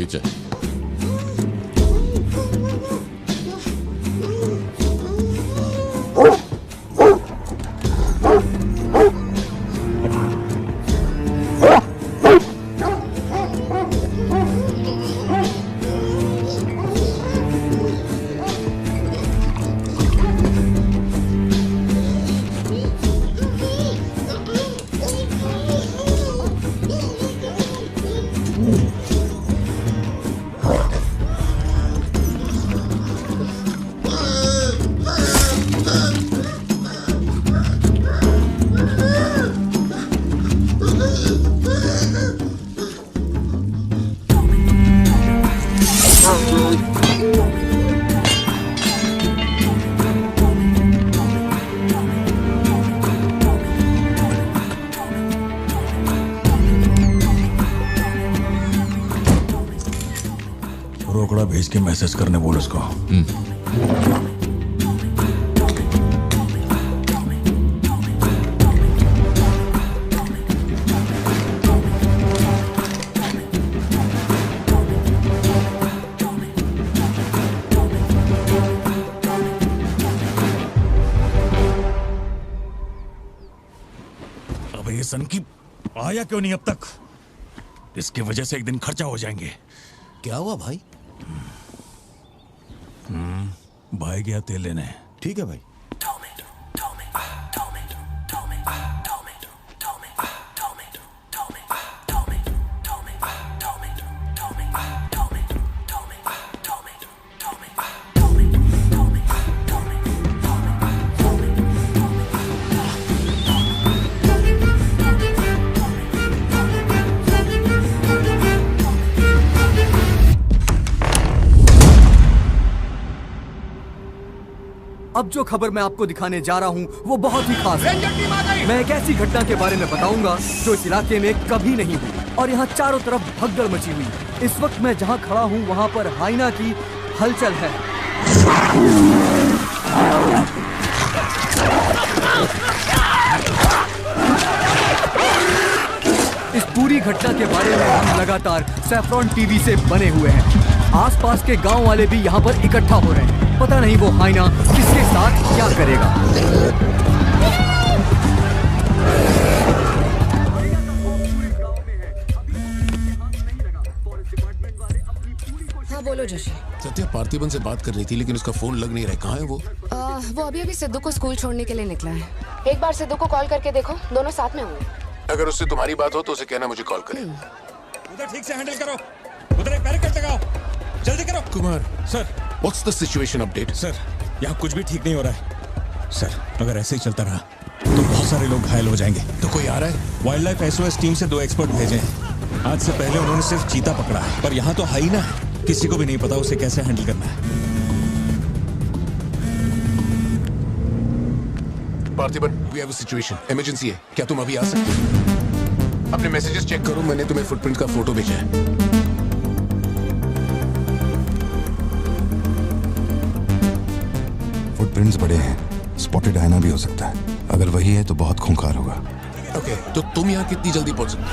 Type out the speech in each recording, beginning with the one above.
Iyice. रोकड़ा भेज के मैसेज करने बोल उसको। अबे ये सन की आया क्यों नहीं अब तक? इसकी वजह से एक दिन खर्चा हो जाएंगे। क्या हुआ भाई? भाई गया तेल लेने। ठीक है भाई। अब जो खबर मैं आपको दिखाने जा रहा हूँ वो बहुत ही खास है। मैं एक ऐसी घटना के बारे में बताऊंगा जो इस इलाके में कभी नहीं हुई और यहाँ चारों तरफ भगदड़ मची हुई। इस वक्त मैं जहाँ खड़ा हूँ वहाँ पर हाइना की हलचल है। इस पूरी घटना के बारे में हम लगातार सैफ्रॉन टीवी से बने हुए हैं। आसपास के गांव वाले भी यहाँ पर इकट्ठा हो रहे हैं। पता नहीं वो हाइना किसके साथ क्या करेगा। हाँ बोलो जोशी। सत्या पार्थिबन से बात कर रही थी लेकिन उसका फोन लग नहीं रहा है। कहाँ है वो? वो अभी सिद्धू को स्कूल छोड़ने के लिए निकला है। एक बार सिद्धू को कॉल करके देखो, दोनों साथ में होंगे। अगर उससे तुम्हारी बात हो तो उसे कहना मुझे कॉल करे। उधर ठीक से हैंडल करो, उधर एक बैरिकेड लगाओ, जल्दी करो। Kumar sir. What's the situation update? Sir यहाँ कुछ भी ठीक नहीं हो रहा है सर। अगर ऐसे ही चलता रहा तो बहुत सारे लोग घायल हो जाएंगे। तो कोई आ रहा है? वाइल्ड लाइफ एसओएस टीम से 2 एक्सपर्ट भेजे हैं। आज से पहले उन्होंने सिर्फ चीता पकड़ा है, पर यहाँ तो हाइना है। किसी को भी नहीं पता उसे कैसे हैंडल करना है। Parthiban, we have a situation, emergency है। क्या तुम अभी आ सकते हो? अपने मैसेजेस चेक करो, मैंने तुम्हें फुटप्रिंट का फोटो भेजा है। फुटप्रिंट्स बड़े हैं, स्पॉटेड हाइना भी हो सकता है। अगर वही है तो बहुत खूंखार होगा। ओके, तो तुम यहाँ कितनी जल्दी पहुंच सकते हो?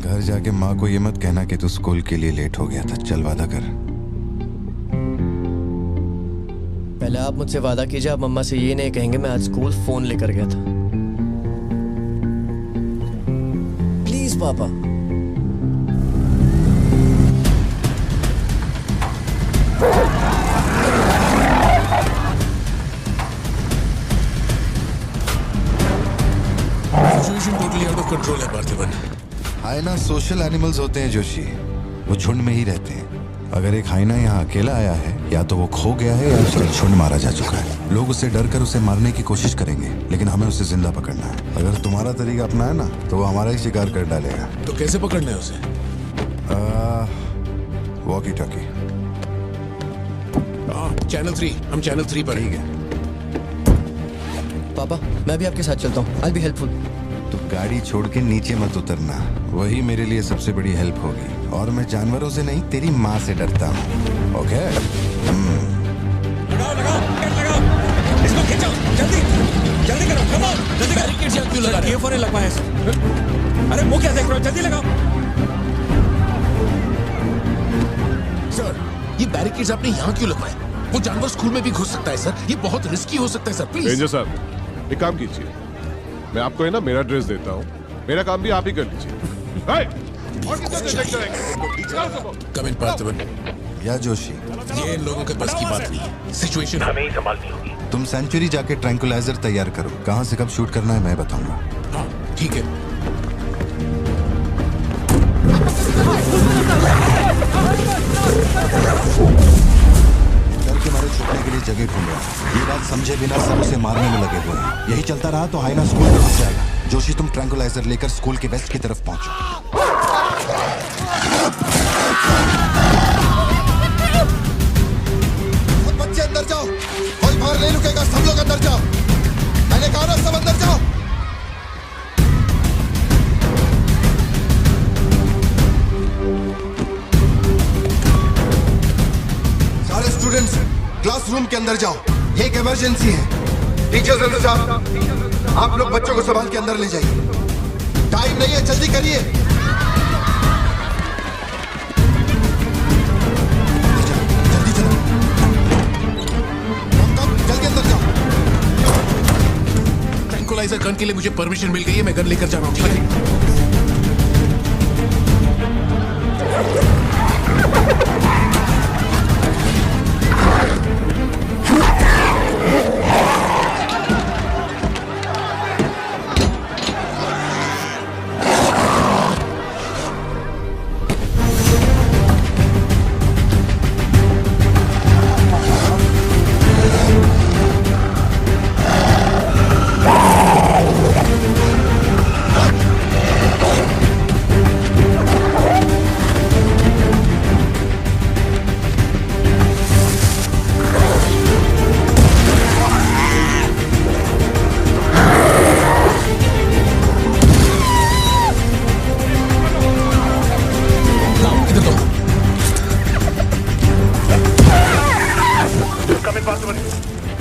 घर जाके माँ को ये मत कहना कि तू स्कूल के लिए लेट हो गया था। चल वादा कर। पहले आप मुझसे वादा कीजिए, आप मम्मा से ये नहीं कहेंगे मैं आज स्कूल फोन लेकर गया था। प्लीज पापा। Situation totally out of control है पार्थिबन। हाइना सोशल एनिमल्स होते हैं जोशी, वो झुंड में ही रहते हैं। अगर एक हाइना यहाँ अकेला आया है, या तो वो खो गया है या उसका झुंड मारा जा चुका है। लोग उससे डर कर उसे मारने की कोशिश करेंगे, लेकिन हमें उसे जिंदा पकड़ना है। अगर तुम्हारा तरीका अपनाया ना तो वो हमारा ही शिकार कर डालेगा। तो कैसे पकड़ना है उसे? Walkie talkie. चैनल 3, हम चैनल 3 पर। ठीक है पापा मैं भी आपके साथ चलता हूँ। आई बी हेल्पफुल। तो गाड़ी छोड़ के नीचे मत उतरना, वही मेरे लिए सबसे बड़ी हेल्प होगी। और मैं जानवरों से नहीं, तेरी माँ से डरता हूँ। ओके? लगाओ लगाओ गेट लगाओ, इसको खींचो, जल्दी जल्दी करो, कम ऑन, जल्दी करो। बैरिकेड यहाँ क्यों लगा रहे हो? ये लगवाया सर। अरे मुंह क्या देख रहे हो, जल्दी लगाओ। सर, ये बैरिकेड्स आपने यहाँ क्यों लगवाए? वो जानवर स्कूल में भी घुस सकता है सर, ये बहुत रिस्की हो सकता है सर, प्लीज। रेंजर साहब, एक काम कीजिए, मैं आपको है ना मेरा ड्रेस देता हूँ, मेरा काम भी आप ही कर लीजिए। कम इन पार्थिवन। या जोशी, ये इन लोगों के बस की बात नहीं है, सिचुएशन हमें ही संभालनी होगी। तुम सेंचुरी जाके ट्रैंकुलाइजर तैयार करो। कहाँ से कब शूट करना है मैं बताऊंगा। हाँ ठीक है। डर के मारे छुपने के लिए जगह ढूंढ रहा है। ये बात समझे बिना सब उसे मारने में लगे हुए हैं। यही चलता रहा तो हाइना स्कूल में घुस जाएगा। जोशी, तुम ट्रैंकुलाइजर लेकर स्कूल के वेस्ट की तरफ पहुंचो। बच्चे अंदर जाओ, कोई बाहर नहीं रुकेगा, सब लोग अंदर जाओ। मैंने कहा ना, सब अंदर जाओ। सारे स्टूडेंट्स क्लासरूम के अंदर जाओ, ये एक इमरजेंसी है। टीचर्स अंदर जाओ, आप लोग बच्चों को संभाल के अंदर ले जाइए। टाइम नहीं है, जल्दी करिए। जल्दी चलो, जल्दी अंदर जाओ। ट्रैंकुलाइजर गन के लिए मुझे परमिशन मिल गई है, मैं गन लेकर जा रहा हूँ, ठीक है?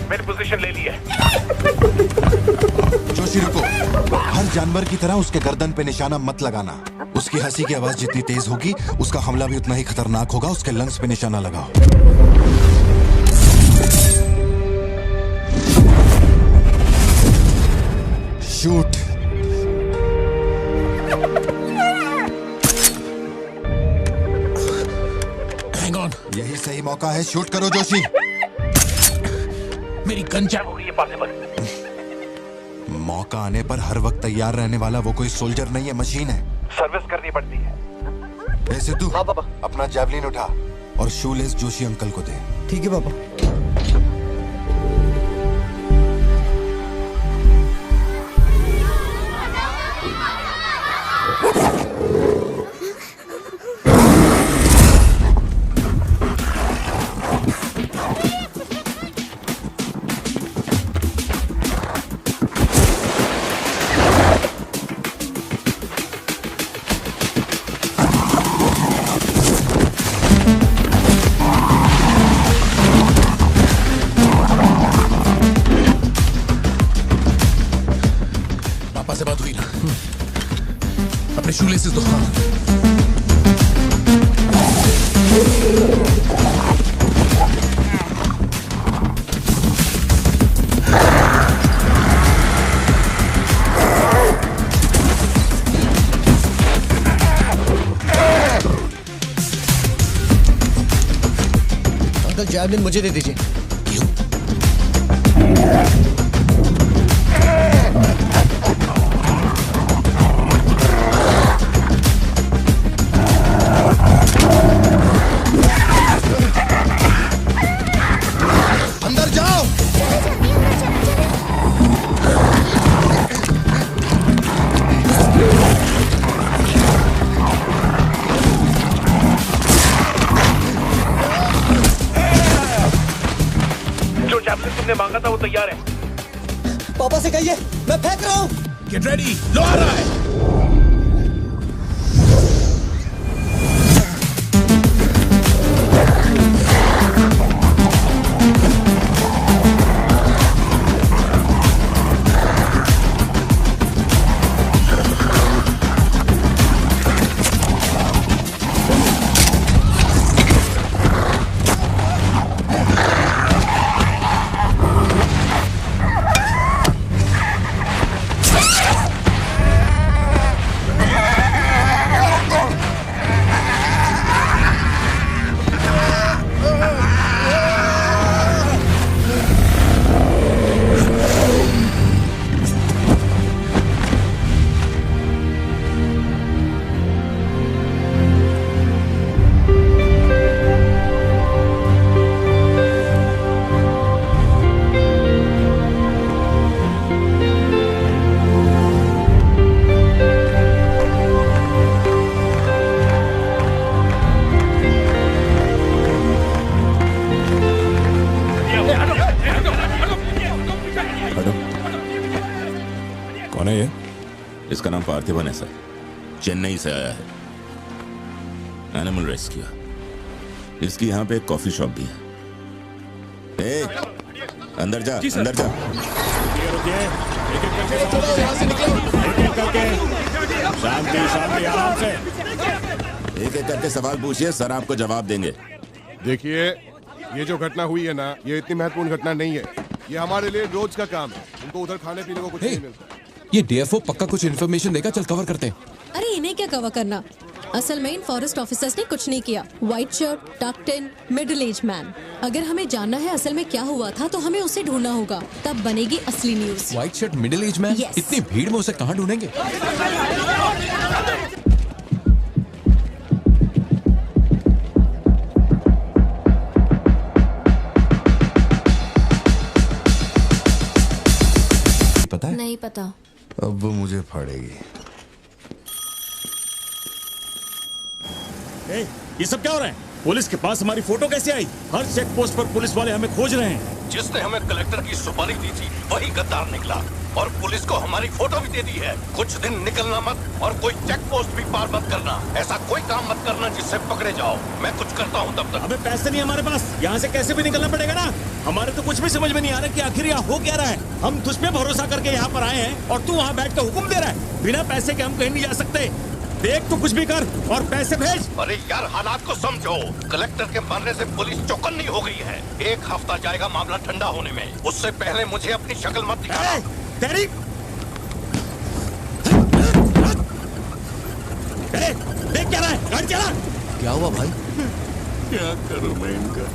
मैंने पोजीशन ले ली है। जोशी रुको, हर जानवर की तरह उसके गर्दन पे निशाना मत लगाना। उसकी हंसी की आवाज जितनी तेज होगी, उसका हमला भी उतना ही खतरनाक होगा। उसके लंग्स पे निशाना लगाओ। शूट। हैंग ऑन, यही सही मौका है, शूट करो जोशी। मेरी गन जैम हो हो गई है पॉसिबल। मौका आने पर हर वक्त तैयार रहने वाला वो कोई सोल्जर नहीं है, मशीन है। सर्विस करनी पड़ती है। ए सिद्धू, हाँ पापा। अपना जैवलिन उठा और शूलेस जोशी अंकल को दे। ठीक है पापा। पापा से बात हुई ना? अपने शूलेसेस दो। अंकल जैवलिन मुझे दे दीजिए। अंदर जाओ। जो जैवलिन तुमने मांगा था वो तैयार है। पापा से कहिए मैं फेंक रहा हूँ। गेट रेडी, लो आ रहा है। कौन है ये? इसका नाम पार्थिवन है सर, चेन्नई से आया है, एनिमल रेस्क्यू। इसकी यहाँ पे एक कॉफी शॉप भी है। ए, अंदर जा, अंदर जा। शांति शांति, आराम से। एक एक करके सवाल पूछिए, सर आपको जवाब देंगे। देखिए, ये जो घटना हुई है ना, ये इतनी महत्वपूर्ण घटना नहीं है। ये हमारे लिए रोज का काम है। उनको उधर खाने पीने को कुछ नहीं मिलता। ये डीएफओ पक्का कुछ इन्फॉर्मेशन देगा, चल कवर करते हैं। अरे इन्हें क्या कवर करना, असल में इन फॉरेस्ट ऑफिसर्स ने कुछ नहीं किया। व्हाइट शर्ट, टक्ड इन, मिडिल एज मैन। अगर हमें जानना है असल में क्या हुआ था तो हमें उसे ढूंढना होगा, तब बनेगी असली news. White shirt, middle age man, इतनी भीड़ में उसे कहाँ ढूंढेंगे? पता है? नहीं पता। अब वो मुझे फाड़ेगी। ए, ये सब क्या हो रहा है? पुलिस के पास हमारी फोटो कैसे आई? हर चेक पोस्ट पर पुलिस वाले हमें खोज रहे हैं। जिसने हमें कलेक्टर की सुपारी दी थी वही गद्दार निकला और पुलिस को हमारी फोटो भी दे दी है। कुछ दिन निकलना मत और कोई चेक पोस्ट भी पार मत करना। ऐसा कोई काम मत करना जिससे पकड़े जाओ। मैं कुछ करता हूँ तब तक। अबे पैसे नहीं हमारे पास, यहाँ से कैसे भी निकलना पड़ेगा ना। हमारे तो कुछ भी समझ में नहीं आ रहा कि आखिर यहाँ हो क्या रहा है। हम तुझ पे भरोसा करके यहाँ पर आए हैं और तू वहाँ बैठ के हुक्म दे रहा है। बिना पैसे के हम कहीं नहीं जा सकते। देख तो कुछ भी कर और पैसे भेज। अरे यार, हालात को समझो। कलेक्टर के मरने से पुलिस चौकन्नी हो गई है। 1 हफ्ता जाएगा मामला ठंडा होने में। उससे पहले मुझे अपनी शक्ल मत दिखाना। तेरी देख क्या रहा है? गाड़ी चला। क्या हुआ भाई? क्या करूं मैं इनका?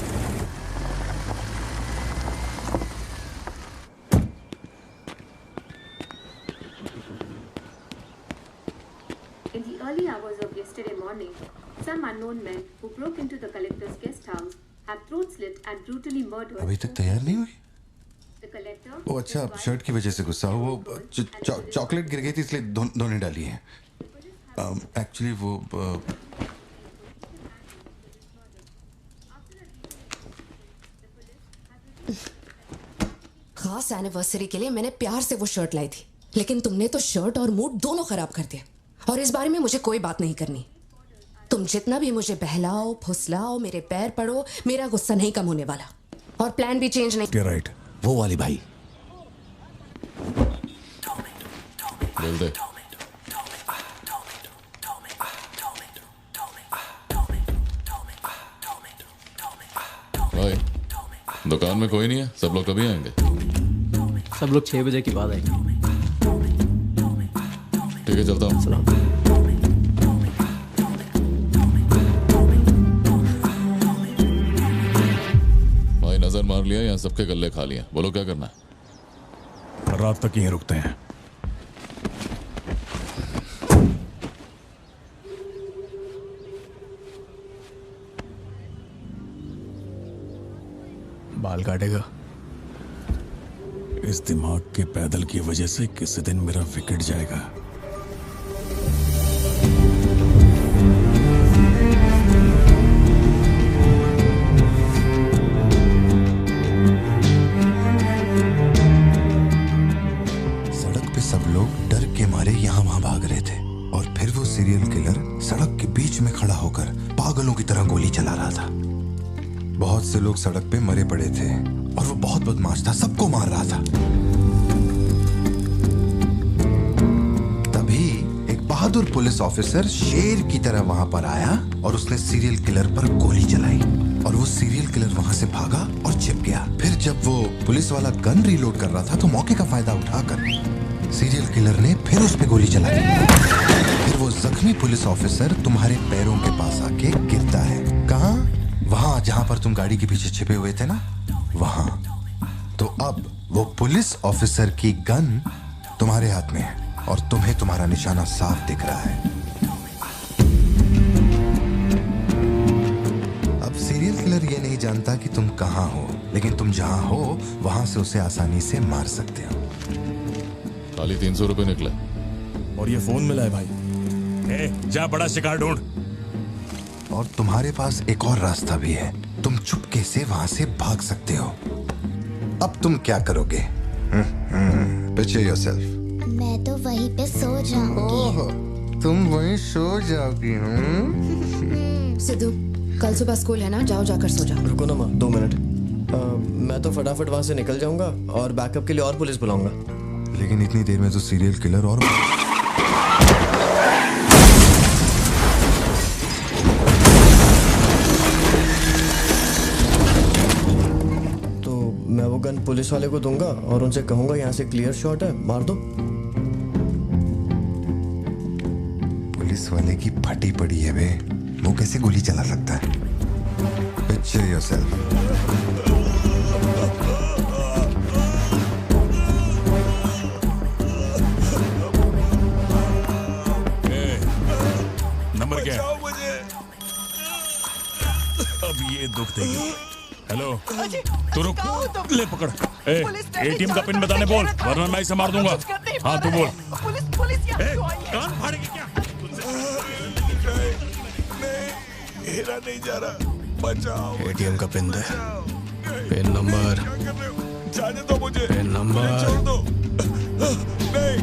In the early hours of yesterday morning, some unknown men who broke into the collector's guest house have throat slit and brutally murdered. अभी तक तैयार नहीं हुई? The collector. वो अच्छा, शर्ट की वजह से गुस्सा हो। वो चॉकलेट गिर गई थी इसलिए धोने डाली है। एक्चुअली वो खास एनिवर्सरी के लिए मैंने प्यार से वो शर्ट लाई थी, लेकिन तुमने तो शर्ट और मूड दोनों खराब कर दिया। और इस बारे में मुझे कोई बात नहीं करनी। तुम जितना भी मुझे बहलाओ फुसलाओ, मेरे पैर पड़ो, मेरा गुस्सा नहीं कम होने वाला और प्लान भी चेंज नहीं। राइट, वो वाली भाई। बोल दे। भाई, दुकान में कोई नहीं है, सब लोग कभी आएंगे? सब लोग 6 बजे की बात है। ठीक है, चलता हूँ। भाई नजर मार लिया, यहाँ सबके गल्ले खा लिया। बोलो क्या करना है? रात तक यहीं रुकते हैं। बाल काटेगा? इस दिमाग के पैदल की वजह से किसी दिन मेरा विकेट जाएगा। सड़क पे सब लोग डर लोग सड़क पे मरे पड़े थे और वो बहुत बदमाश था, सबको मार रहा था। तभी एक बहादुर पुलिस ऑफिसर शेर की तरह वहां पर आया और उसने सीरियल किलर पर गोली चलाई और वो सीरियल किलर वहां से भागा और छिप गया। फिर जब वो पुलिस वाला गन रीलोड कर रहा था तो मौके का फायदा उठाकर सीरियल किलर ने फिर उस पे गोली चलाई। फिर वो जख्मी पुलिस ऑफिसर तुम्हारे पैरों के पास आके गिरता है। कहाँ? वहां जहां पर तुम गाड़ी के पीछे छिपे हुए थे ना, वहां। तो अब वो पुलिस ऑफिसर की गन तुम्हारे हाथ में है और तुम्हें तुम्हारा निशाना साफ दिख रहा है। अब सीरियल किलर ये नहीं जानता कि तुम कहां हो, लेकिन तुम जहां हो वहां से उसे आसानी से मार सकते हो। खाली 300 रुपए निकला और ये फोन मिला है भाई। जा बड़ा शिकार ढूंढ। और तुम्हारे पास एक और रास्ता भी है, तुम चुपके से वहां से भाग सकते हो। अब तुम क्या करोगे? Picture yourself. मैं तो वहीं पे सो जाऊंगी। तुम वहीं सो जाओगी? सिद्धू, कल सुबह स्कूल है ना, जाओ जाकर सो जाओ। रुको ना माँ, 2 मिनट। मैं तो फटाफट वहां से निकल जाऊंगा और बैकअप के लिए और पुलिस बुलाऊंगा। लेकिन इतनी देर में तो सीरियल किलर और मैं वो गन पुलिस वाले को दूंगा और उनसे कहूंगा यहाँ से क्लियर शॉट है, मार दो। पुलिस वाले की फटी पड़ी है बे, वो कैसे गोली चला सकता है? Picture yourself. नंबर क्या है? अब ये दुख देगी। हेलो, तू रुक, ले पकड़। एटीएम का पिन बताने बोल, वरना मैं इसे मार दूंगा। हाँ तू बोल। कान फाड़ेगी क्या? मेरा नहीं जा रहा, बचाओ। एटीएम का पिन दे। Pin number. जाने दो मुझे। Pin number. छोड़ दो। नहीं,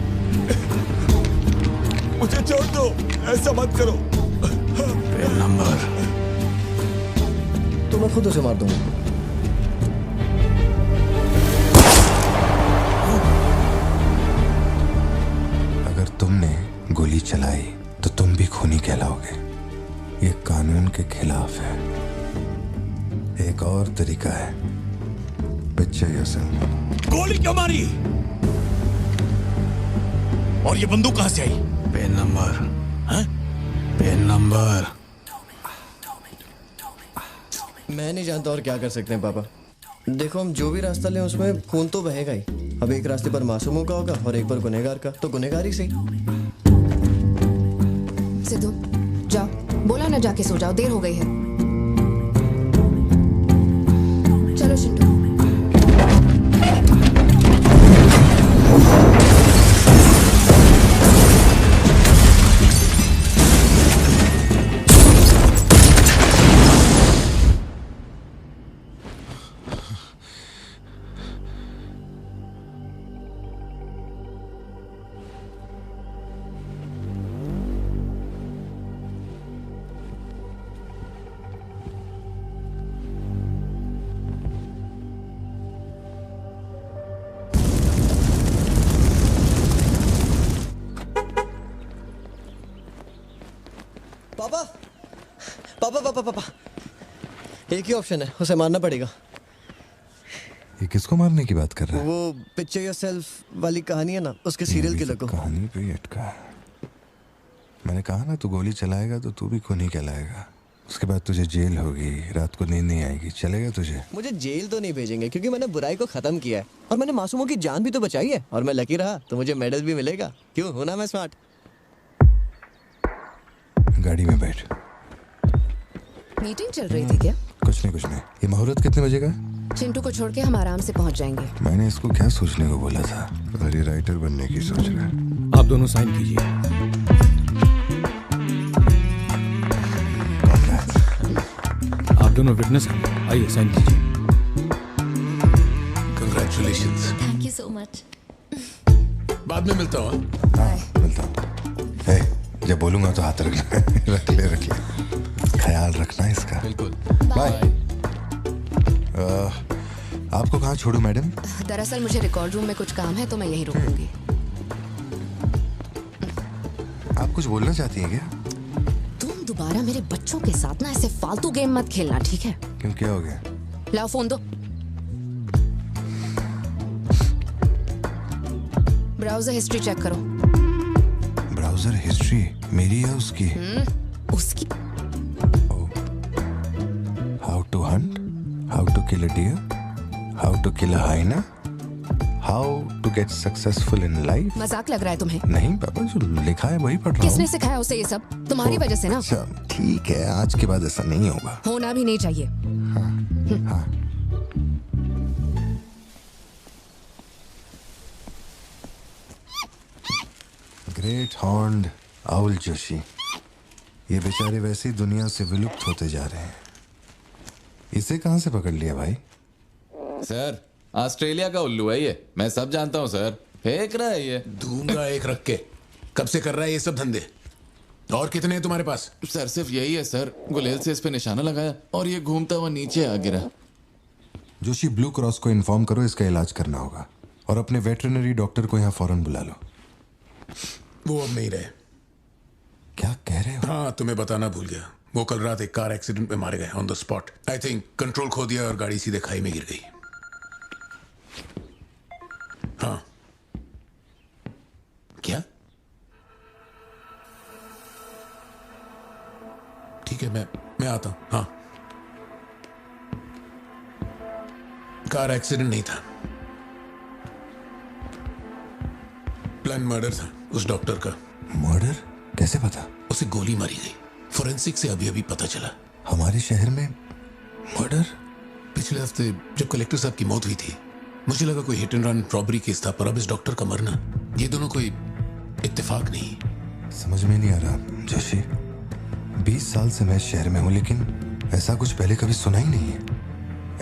मुझे छोड़ दो, ऐसा मत करो। Pin number. तो मैं खुद उसे मार दूंगा। अगर तुमने गोली चलाई तो तुम भी खूनी कहलाओगे। ये कानून के खिलाफ है। एक और तरीका है। Picture yourself. गोली क्यों मारी? और ये बंदूक कहां से आई? Pin number. हाँ? Pin number. मैं नहीं जानता और क्या कर सकते हैं पापा। देखो, हम जो भी रास्ता लें उसमें खून तो बहेगा ही। अब एक रास्ते पर मासूमों का होगा और एक पर गुनहगार का, तो गुनहगार ही सही। सिद्धू, जाओ, बोला ना जाके सो जाओ, देर हो गई है। चलो शिंटू। पापा पापा पापा पापा, एक ही ऑप्शन है, उसे मारना पड़ेगा। ये किसको मारने की बात कर रहा है? वो पिक्चर योरसेल्फ वाली कहानी है ना, उसके सीरियल किलर को। कहानी पे ही अटका है। मैंने कहा ना, तू गोली चलाएगा तो तू भी खूनी कहलाएगा। उसके बाद तुझे जेल होगी, रात को नींद नहीं आएगी। चलेगा तुझे? मुझे जेल तो नहीं भेजेंगे क्योंकि मैंने बुराई को खत्म किया है और मैंने मासूमों की जान भी तो बचाई है और मैं लकी रहा तो मुझे मेडल भी मिलेगा। क्यों, हूं ना मैं स्मार्ट? गाड़ी में बैठ। मीटिंग चल रही थी क्या? कुछ नहीं। ये मुहूर्त कितने बजे का? चिंटू को छोड़ के हम आराम से पहुंच जाएंगे। मैंने इसको क्या सोचने को बोला था? अरे राइटर बनने की सोच रहा है। आप दोनों साइन कीजिए। आप दोनों विटनेस हैं, आइए साइन कीजिए। Congratulations. Thank you so much. बाद में मिलता हूँ। हाँ, मिलता हूँ। जब बोलूंगा तो हाथ रख ले। रख ले। ख्याल रखना इसका। बिल्कुल। बाय। आपको कहाँ छोड़ूं मैडम? दरअसल मुझे रिकॉर्ड रूम में कुछ काम है तो मैं यहीं रुकूंगी। आप कुछ बोलना चाहती हैं क्या? तुम दोबारा मेरे बच्चों के साथ ना ऐसे फालतू गेम मत खेलना, ठीक है? क्यों, क्या हो गया? लाओ फोन दो। ब्राउजर हिस्ट्री चेक करो। ब्राउजर हिस्ट्री मेरी या उसकी? उसकी। How to hunt, how to kill a deer, how to kill a hyena, how to get successful in life. मजाक लग रहा है तुम्हें? नहीं पापा, जो लिखा है वही पढ़ रहा हूँ। किसने सिखाया उसे ये सब? तुम्हारी वजह से ना। अच्छा ठीक है, आज के बाद ऐसा नहीं होगा। होना भी नहीं चाहिए। हाँ। ग्रेट हॉर्न्ड आउल जोशी, ये बेचारे वैसे ही दुनिया से विलुप्त होते जा रहे हैं। इसे कहाँ से पकड़ लिया भाई? सर ऑस्ट्रेलिया का उल्लू है ये, मैं सब जानता हूँ सर। फेंक रहा है ये। दूंगा एक रख के। कब से कर रहा है ये सब धंधे? और कितने हैं तुम्हारे पास? सर सिर्फ यही है सर, गुलेल से इस पे निशाना लगाया और ये घूमता हुआ नीचे आ गिरा। जोशी, ब्लू क्रॉस को इन्फॉर्म करो, इसका इलाज करना होगा। और अपने वेटरनरी डॉक्टर को यहाँ फौरन बुला लो। वो अब नहीं रहे। क्या कह रहे हो? हाँ, तुम्हें बताना भूल गया। वो कल रात एक कार एक्सीडेंट में मारे गए on the spot. I think control खो दिया और गाड़ी सीधे खाई में गिर गई। हाँ। क्या? ठीक है, मैं आता हूं। हाँ, कार एक्सीडेंट नहीं था, प्लान मर्डर था उस डॉक्टर का। मर्डर? कैसे पता? उसे गोली मारी गई। फोरेंसिक से अभी अभी पता चला। हमारे शहर में मर्डर? पिछले हफ्ते जब कलेक्टर साहब की मौत हुई थी, मुझे लगा कोई hit and run robbery case था, पर अब इस डॉक्टर का मरना, ये दोनों कोई इत्तेफाक नहीं। समझ में नहीं आ रहा जोशी। 20 साल से मैं इस शहर में हूँ, लेकिन ऐसा कुछ पहले कभी सुना ही नहीं है।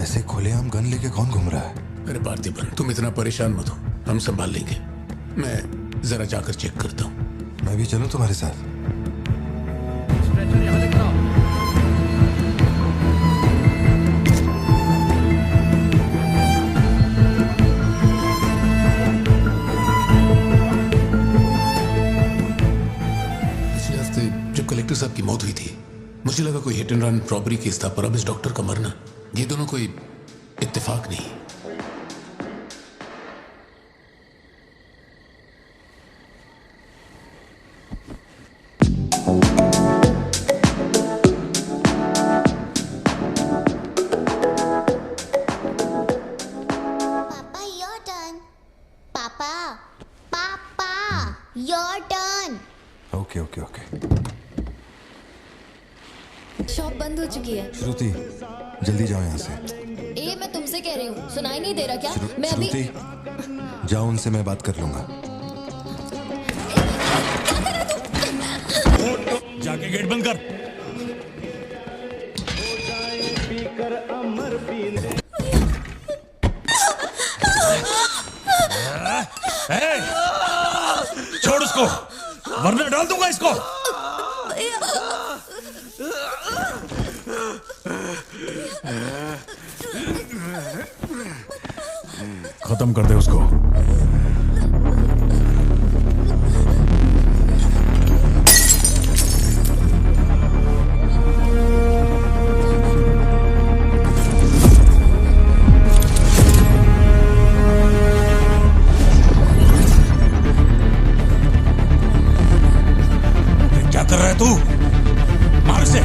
ऐसे खुलेआम गन लेके कौन घूम रहा है? अरे पार्थिबन, तुम इतना परेशान मत हो, हम संभाल लेंगे। मैं जरा जाकर चेक करता हूँ। मैं भी चलूं तुम्हारे साथ? पिछले हफ्ते जब कलेक्टर साहब की मौत हुई थी, मुझे लगा कोई hit and run robbery case था, पर अब इस डॉक्टर का मरना, ये दोनों कोई इत्तेफाक नहीं। शॉप बंद हो चुकी है। श्रुति, जल्दी जाओ यहाँ से। ए, मैं तुमसे कह रही हूँ, सुनाई नहीं दे रहा क्या? मैं अभी श्रुति, जाओ, उनसे मैं बात कर लूंगा। जाके गेट बंद कर। छोड़ उसको, वरना डाल दूंगा इसको। खत्म कर दे उसको। क्या कर रहा है तू? मार से।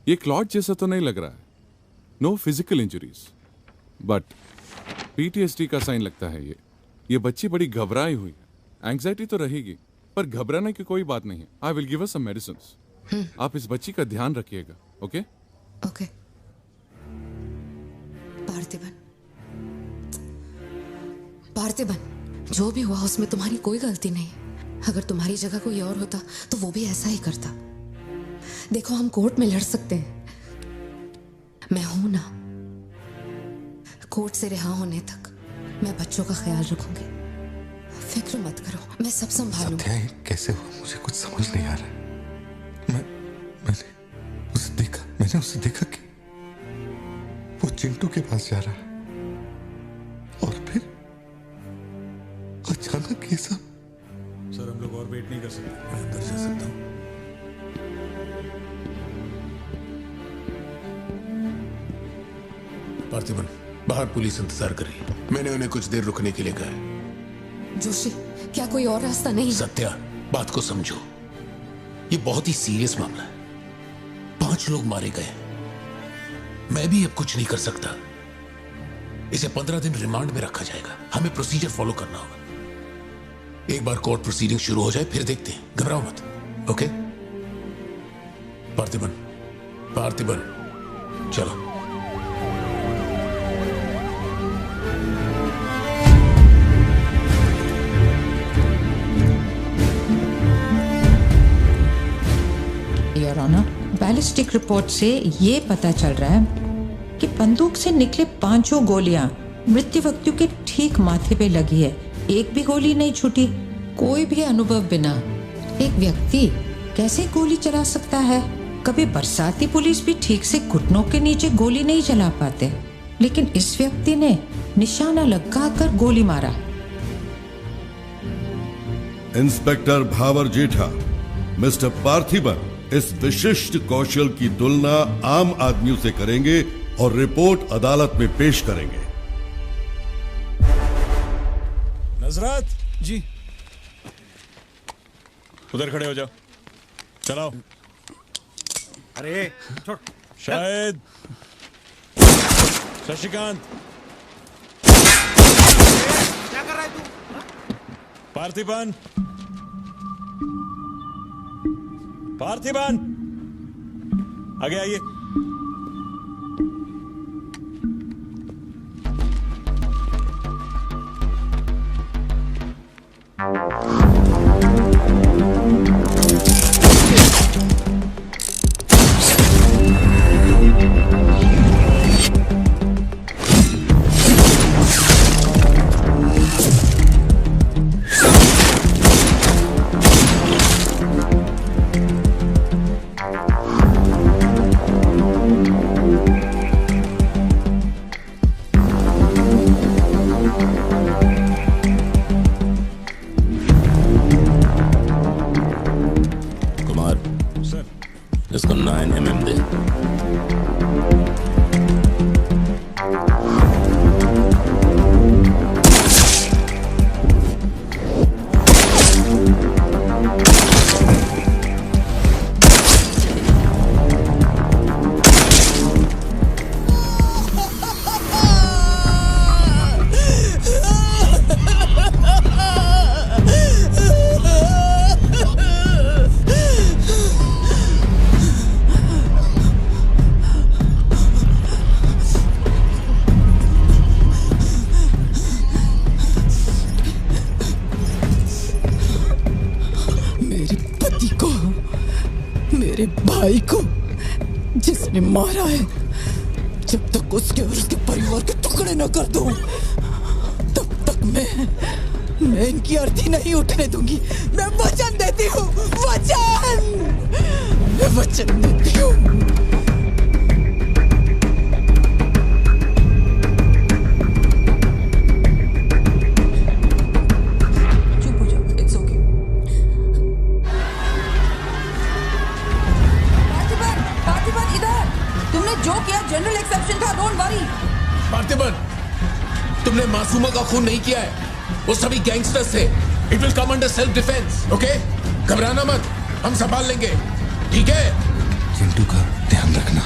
ये क्लॉट जैसा तो नहीं लग रहा है. No physical injuries, but PTSD का साइन लगता है ये बच्ची बड़ी घबराई हुई है. एंग्जाइटी तो रहेगी, पर घबराने की कोई बात नहीं है. I will give her some medicines. आप इस बच्ची का ध्यान रखिएगा. Okay okay. पार्थिबन, जो भी हुआ उसमें तुम्हारी कोई गलती नहीं. अगर तुम्हारी जगह कोई और होता तो वो भी ऐसा ही करता. देखो, हम कोर्ट में लड़ सकते हैं, मैं हूं ना. कोर्ट से रिहा होने तक मैं बच्चों का ख्याल रखूंगी. फिक्र मत करो, मैं सब संभालूंगी. सत्या, ये कैसे हुआ मुझे कुछ समझ नहीं आ रहा. मैंने उसे देखा कि वो चिंटू के पास जा रहा है और फिर अचानक ये सब. सर, हम लोग और वेट नहीं कर सकते. मैं अंदर जा सकता हूँ? पार्थिबन, बाहर पुलिस इंतजार कर रही है. मैंने उन्हें कुछ देर रुकने के लिए कहा है. जोशी, क्या कोई और रास्ता नहीं? सत्या, बात को समझो. ये बहुत ही सीरियस मामला है. 5 लोग मारे गए. मैं भी अब कुछ नहीं कर सकता. इसे 15 दिन रिमांड में रखा जाएगा. हमें प्रोसीजर फॉलो करना होगा. एक बार कोर्ट प्रोसीडिंग शुरू हो जाए फिर देखते हैं. घबराओ मत. ओके? पार्थिबन, चलो. योर ऑनर, बैलिस्टिक रिपोर्ट से ये पता चल रहा है कि बंदूक से निकले 5 गोलियां मृत्यु व्यक्ति के ठीक माथे पे लगी है. एक भी गोली नहीं छूटी. कोई भी अनुभव बिना एक व्यक्ति कैसे गोली चला सकता है? कभी बरसाती पुलिस भी ठीक से घुटनों के नीचे गोली नहीं चला पाते, लेकिन इस व्यक्ति ने निशाना लगाकर गोली मारा. इंस्पेक्टर भावर जेठा, मिस्टर पार्थिबन इस विशिष्ट कौशल की तुलना आम आदमियों से करेंगे और रिपोर्ट अदालत में पेश करेंगे. नजरत जी, उधर खड़े हो जाओ. चलाओ. अरे छोड़. शायद शशिकांत, क्या कर रहा है तू? पार्थिबन, आगे आइए. इसको 9 mm दे. मेरे भाई को जिसने मारा है, जब तक उसके और उसके परिवार के टुकड़े न कर दूं, तब तक मैं इनकी अर्थी नहीं उठने दूंगी. मैं वचन देती हूँ, मैं वचन देती हूँ. जनरल एक्सेप्शन था, डोंट वरी. पार्थिबन, तुमने मासूमा का खून नहीं किया है. वो सभी गैंगस्टर्स थे. It will come under self defence. Okay? घबराना मत, हम संभाल लेंगे. ठीक है? चिंटू का ध्यान रखना।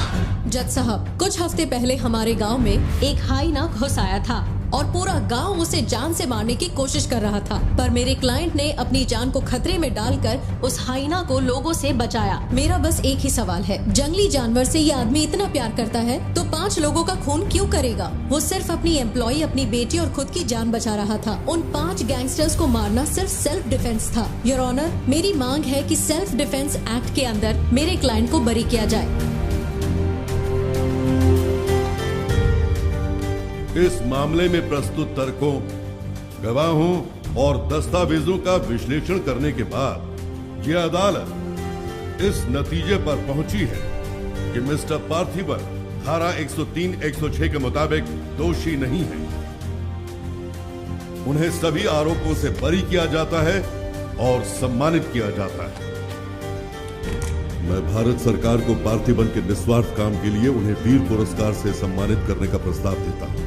जज साहब, कुछ हफ्ते पहले हमारे गांव में एक हाइना घुस आया था और पूरा गांव उसे जान से मारने की कोशिश कर रहा था, पर मेरे क्लाइंट ने अपनी जान को खतरे में डालकर उस हाइना को लोगों से बचाया। मेरा बस एक ही सवाल है, जंगली जानवर से ये आदमी इतना प्यार करता है तो 5 लोगों का खून क्यों करेगा? वो सिर्फ अपनी एम्प्लॉय, अपनी बेटी और खुद की जान बचा रहा था। उन 5 गैंगस्टर्स को मारना सिर्फ सेल्फ डिफेंस था। योर ऑनर, मेरी मांग है कि सेल्फ डिफेंस एक्ट के अंदर मेरे क्लाइंट को बरी किया जाए। इस मामले में प्रस्तुत तर्कों, गवाहों और दस्तावेजों का विश्लेषण करने के बाद यह अदालत इस नतीजे पर पहुंची है कि मिस्टर पार्थिबन धारा 103-106 के मुताबिक दोषी नहीं है। उन्हें सभी आरोपों से बरी किया जाता है और सम्मानित किया जाता है। मैं भारत सरकार को पार्थिबन के निस्वार्थ काम के लिए उन्हें वीर पुरस्कार से सम्मानित करने का प्रस्ताव देता हूं।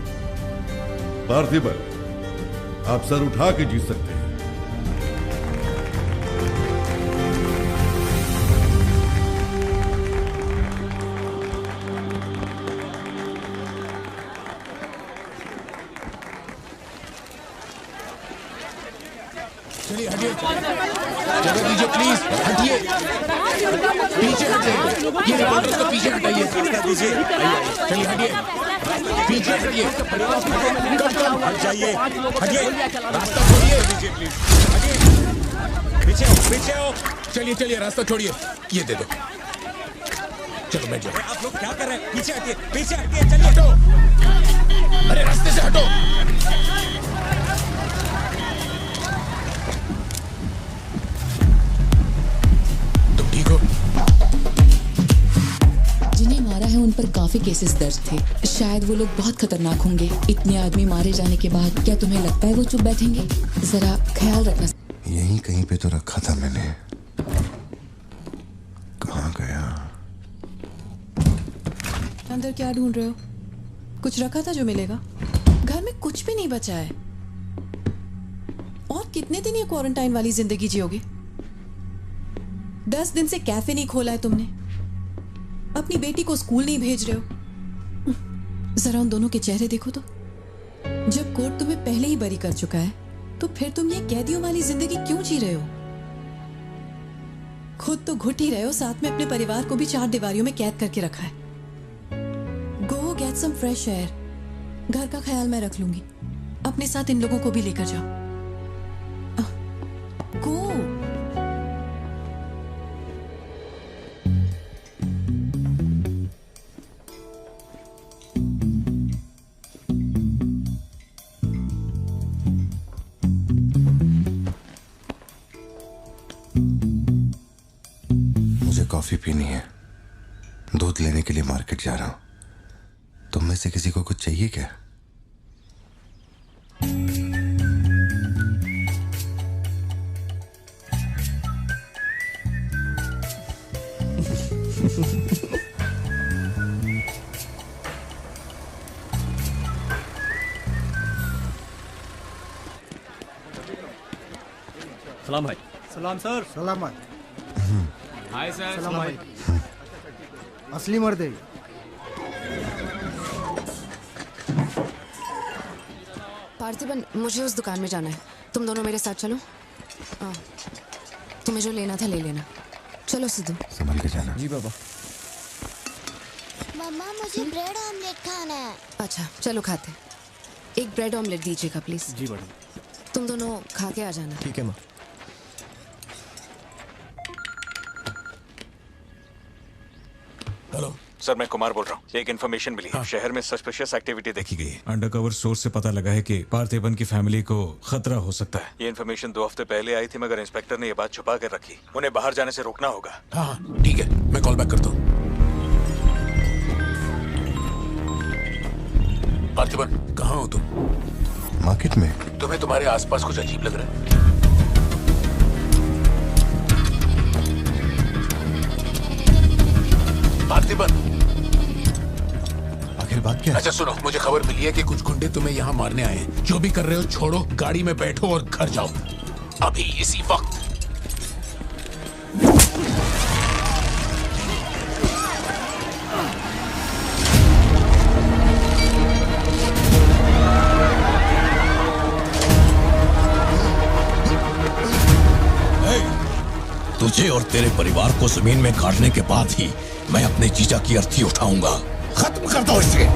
पार्थिबन, आप सर उठा के जीत सकते हैं। चलिए हटिए, जगह दीजिए प्लीज, हटिए, पीछे हट जाइए, ये रिपोर्टर्स को पीछे हटाइए, चलिए हटिए, पीछे हटिए, हट जाइए, हटिए, रास्ता छोड़िए, दीजिए प्लीज, हटिए, पीछे आओ, पीछे आओ, चलिए चलिए रास्ता छोड़िए, ये दे दो, चलो बैठ जाओ। आप लोग क्या कर रहे हैं? पीछे हटिए, चलिए, हटो, अरे रास्ते से हटो। जिन्हें मारा है उन पर काफी केसेस दर्ज थे। शायद वो लोग बहुत खतरनाक होंगे। इतने आदमी मारे जाने के बाद क्या तुम्हें लगता है वो चुप बैठेंगे? जरा ख्याल रखना। यहीं कहीं पे तो रखा था मैंने, कहाँ गया? अंदर क्या ढूंढ रहे हो? कुछ रखा था जो मिलेगा? घर में कुछ भी नहीं बचा है। और कितने दिन ये क्वारंटाइन वाली जिंदगी जियोगे? 10 दिन से कैफे नहीं खोला है तुमने, अपनी बेटी को स्कूल नहीं भेज रहे हो। जरा उन दोनों के चेहरे देखो तो। जब कोर्ट तुम्हें पहले ही बरी कर चुका है तो फिर तुम ये कैदियों वाली जिंदगी क्यों जी रहे हो? खुद तो घुट ही रहे हो, साथ में अपने परिवार को भी 4 दीवारियों में कैद करके रखा है। Go get some fresh air. घर का ख्याल मैं रख लूंगी। अपने साथ इन लोगों को भी लेकर जाओ। गो। कॉफी पीनी है, दूध लेने के लिए मार्केट जा रहा हूं। तुम में से किसी को कुछ चाहिए क्या? सलाम भाई। सलाम सर। सलाम भाई। Hi sir. सलाम भाई। असली मर्द है। पार्थिबन, मुझे उस दुकान में जाना है, तुम दोनों मेरे साथ चलो। तुम्हें जो लेना था ले लेना। चलो सिद्धू। संभल के जाना। जी बाबा। मम्मा मुझे ब्रेड ऑमलेट खाना है। अच्छा चलो खाते। एक ब्रेड ऑमलेट दीजिएगा प्लीज। जी मैडम। तुम दोनों खा के आ जाना। ठीक है माँ। हेलो सर, मैं कुमार बोल रहा हूँ। एक इन्फॉर्मेशन मिली है। शहर में सस्पिशियस एक्टिविटी देखी गई है। अंडरकवर सोर्स से पता लगा है कि पार्थिबन की फैमिली को खतरा हो सकता है। ये इन्फॉर्मेशन 2 हफ्ते पहले आई थी, मगर इंस्पेक्टर ने ये बात छुपा कर रखी। उन्हें बाहर जाने से रोकना होगा। हाँ ठीक है, मैं कॉल बैक करता हूँ। पार्थिबन, कहाँ हो तुम? मार्केट में। तुम्हें तुम्हारे आसपास कुछ अजीब लग रहा है? पार्थिबन, आखिर बात क्या है? अच्छा सुनो, मुझे खबर मिली है कि कुछ गुंडे तुम्हें यहाँ मारने आए हैं। जो भी कर रहे हो छोड़ो, गाड़ी में बैठो और घर जाओ अभी इसी वक्त। और तेरे परिवार को जमीन में गाड़ने के बाद ही मैं अपने जीजा की अर्थी उठाऊंगा। खत्म कर दो इसे।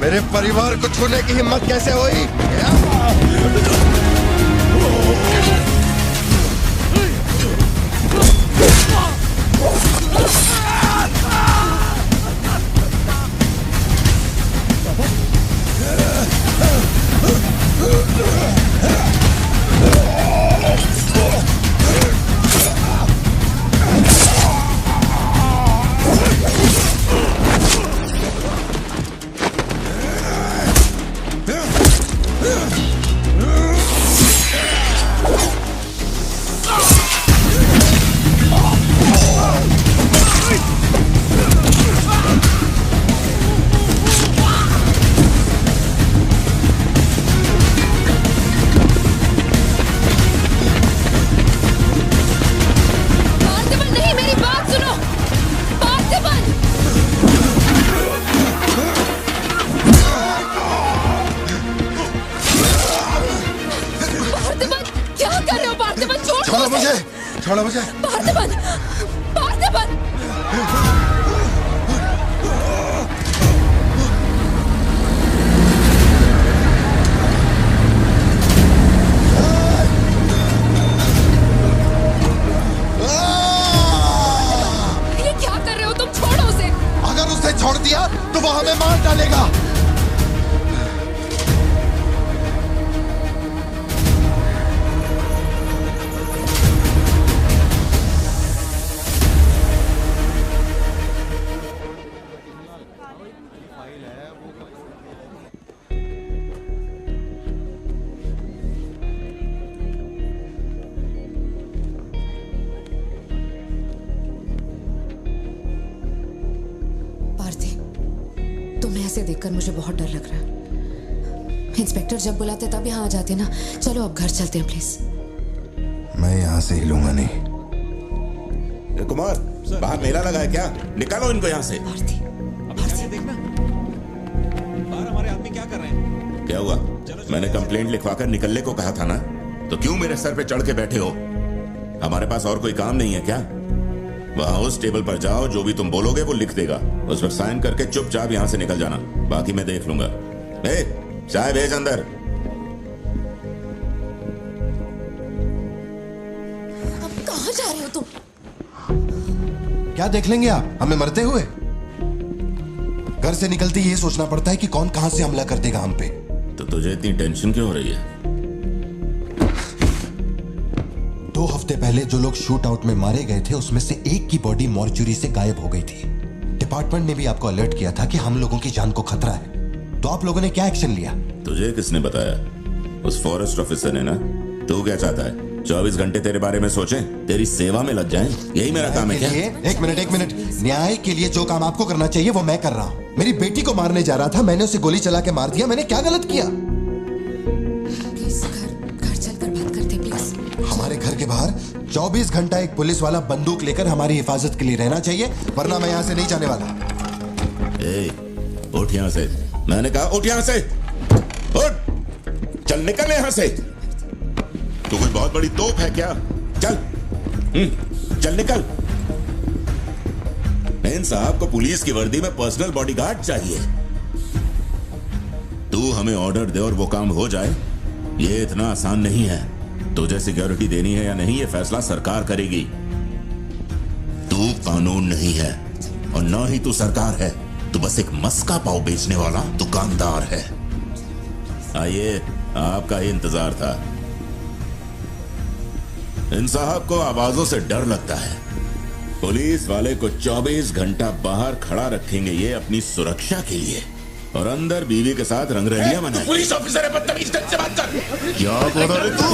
मेरे परिवार को छूने की हिम्मत कैसे हुई? छोड़ो मुझे। पार्थिबन! पार्थिबन! ये क्या कर रहे हो तुम? छोड़ो उसे। अगर उसे छोड़ दिया तो वो हमें मार डालेगा। ऐसे देखकर मुझे बहुत डर लग रहा है। इंस्पेक्टर जब बुलाते तब यहाँ आ जाते ना। चलो अब घर चलते हैं प्लीज। मैं यहाँ से हिलूंगा नहीं। कुमार, बाहर मेला लगा है क्या? निकालो इनको यहाँ से। देखना बाहर हमारे आदमी क्या कर रहे हैं। क्या हुआ? मैंने कंप्लेंट लिखवाकर निकलने को कहा था ना, तो क्यों मेरे सर पे चढ़ के बैठे हो? हमारे पास और कोई काम नहीं है क्या? वहां उस टेबल पर जाओ, जो भी तुम बोलोगे वो लिख देगा, उस पर साइन करके चुपचाप यहां से निकल जाना, बाकी मैं देख लूंगा। चाय भेज अंदर। अब कहां जा रहे हो तुम? क्या देख लेंगे आप हमें मरते हुए? घर से निकलते ये सोचना पड़ता है कि कौन कहां से हमला कर देगा हम पे। तो तुझे इतनी टेंशन क्यों हो रही है? 2 हफ्ते पहले जो लोग शूट आउट में मारे गए थे उसमें से एक की बॉडी मॉर्चुरी से गायब हो गई थी। डिपार्टमेंट ने भी आपको अलर्ट किया था कि हम लोगों की जान को खतरा है, तो आप लोगों ने क्या एक्शन लिया? तुझे किसने बताया? उस फॉरेस्ट ऑफिसर ने ना। तू क्या चाहता है? 24 घंटे तेरे बारे में सोचें, तेरी सेवा में लग जाएं? यही मेरा काम है क्या? एक मिनट। न्याय के लिए जो काम आपको करना चाहिए वो मैं कर रहा हूँ। मेरी बेटी को मारने जा रहा था, मैंने उसे गोली चला के मार दिया। मैंने क्या गलत किया? प्लीज घर चलकर बात करते प्लीज। हमारे घर के बाहर 24 घंटा एक पुलिस वाला बंदूक लेकर हमारी हिफाजत के लिए रहना चाहिए, वरना मैं यहाँ से नहीं जाने वाला। उठ यहाँ से, मैंने कहा उठ यहाँ से, उठ, चल निकल यहाँ से। तू कोई बहुत बड़ी तोप है क्या? चल चल निकल। इन साहब को पुलिस की वर्दी में पर्सनल बॉडीगार्ड चाहिए। तू हमें ऑर्डर दे और वो काम हो जाए, ये इतना आसान नहीं है। तुझे सिक्योरिटी देनी है या नहीं, ये फैसला सरकार करेगी। तू कानून नहीं है और ना ही तू सरकार है, तू बस एक मस्का पाव बेचने वाला दुकानदार है। आइए, आपका ही इंतजार था। इन साहब को आवाजों से डर लगता है। पुलिस वाले को 24 घंटा बाहर खड़ा रखेंगे ये अपनी सुरक्षा के लिए, और अंदर बीवी के साथ रंगरलियां मनाएंगे। पुलिस ऑफिसर है, बदतमीज ढंग से बात कर। क्या बोल रहे तू?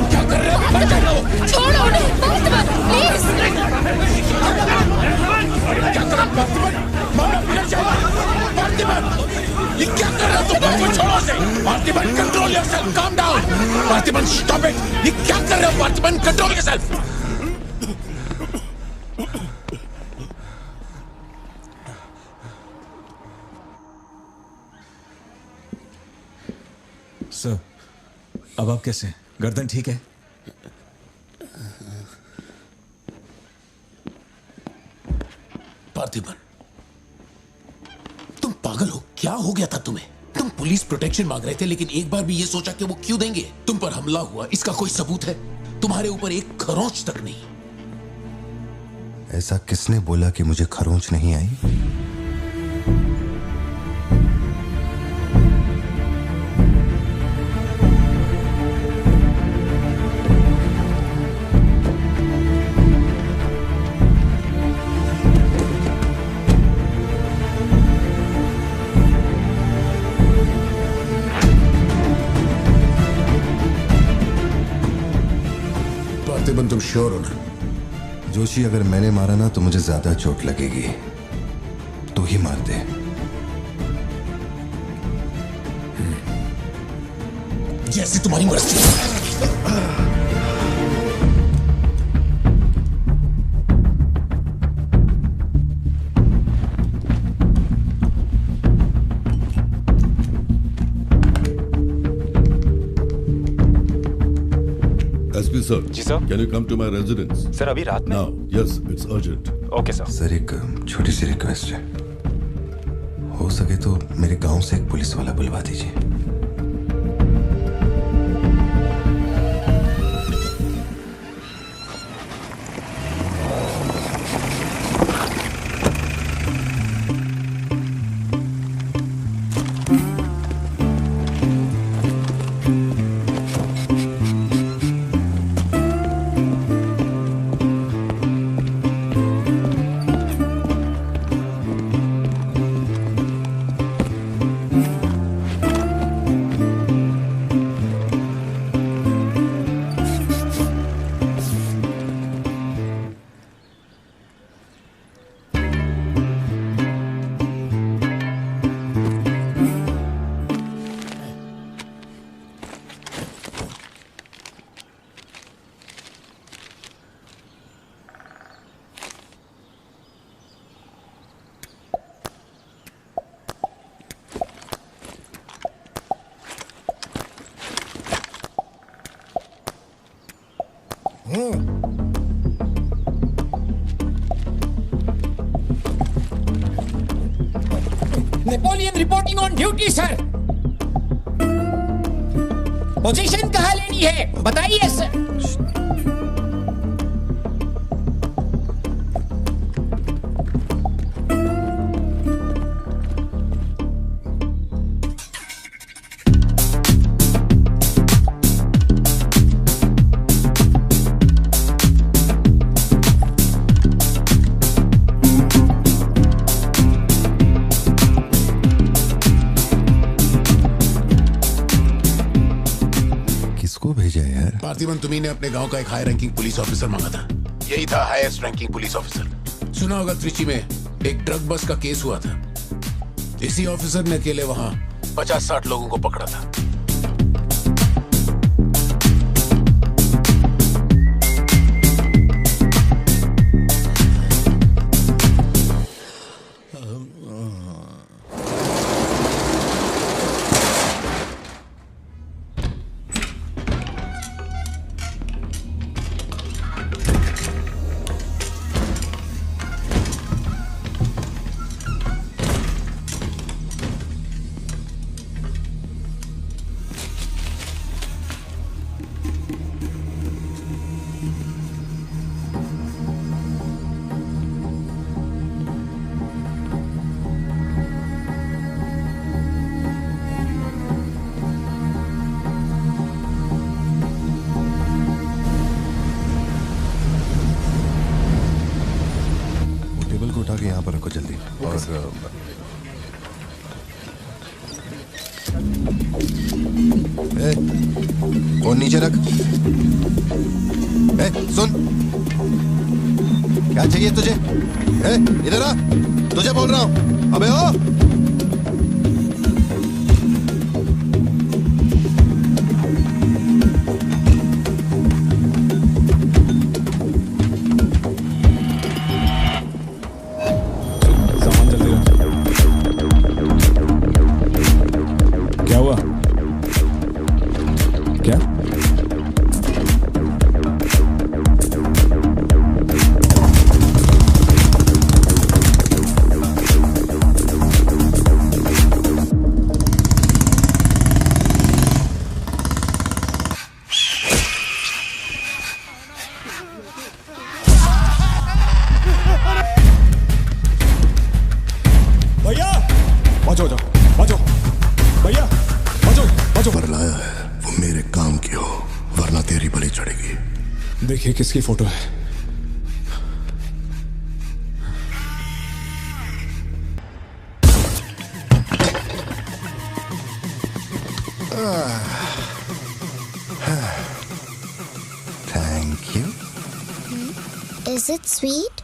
क्या कर रहे हो? छोड़ो उन्हें, प्लीज। क्या कर रहे हो? ये क्या कर रहे हो तुम? छोड़ो से। Parthiban, control yourself, calm down. Parthiban, stop it. ये क्या कर रहे हो पार्थिबन? Control yourself. सर, अब आप कैसे हैं? गर्दन ठीक है? पार्थिबन, तुम पागल हो? क्या हो गया था तुम्हें? तुम पुलिस प्रोटेक्शन मांग रहे थे, लेकिन एक बार भी ये सोचा कि वो क्यों देंगे? तुम पर हमला हुआ, इसका कोई सबूत है? तुम्हारे ऊपर एक खरोंच तक नहीं। ऐसा किसने बोला कि मुझे खरोंच नहीं आई? पार्थिबन, तुम श्योर हो ना? जोशी, अगर मैंने मारा ना तो मुझे ज्यादा चोट लगेगी। तू ही मार दे। जैसे तुम्हारी मर्जी। SP sir. जी sir. Can you come to my residence? Sir, अभी रात में? Now, yes, it's urgent. Okay sir. Sir, एक छोटी सी रिक्वेस्ट है, हो सके तो मेरे गांव से एक पुलिस वाला बुलवा दीजिए। Napoleon reporting on duty sir. Position कहाँ लेनी है बताइए सर। पार्थिवन, तुम्ही ने अपने गांव का एक हाई रैंकिंग पुलिस ऑफिसर मांगा था। यही था हाईएस्ट रैंकिंग पुलिस ऑफिसर। सुना होगा त्रिची में एक ड्रग बस का केस हुआ था। इसी ऑफिसर ने अकेले वहां 50-60 लोगों को पकड़ा था। उठा के यहाँ पर रखो जल्दी। और फोन नीचे रख। सुन, क्या चाहिए तुझे? इधर आ, तुझे बोल रहा हूँ। अबे ओ, देखिए किसकी फोटो है। Thank you. Is it sweet?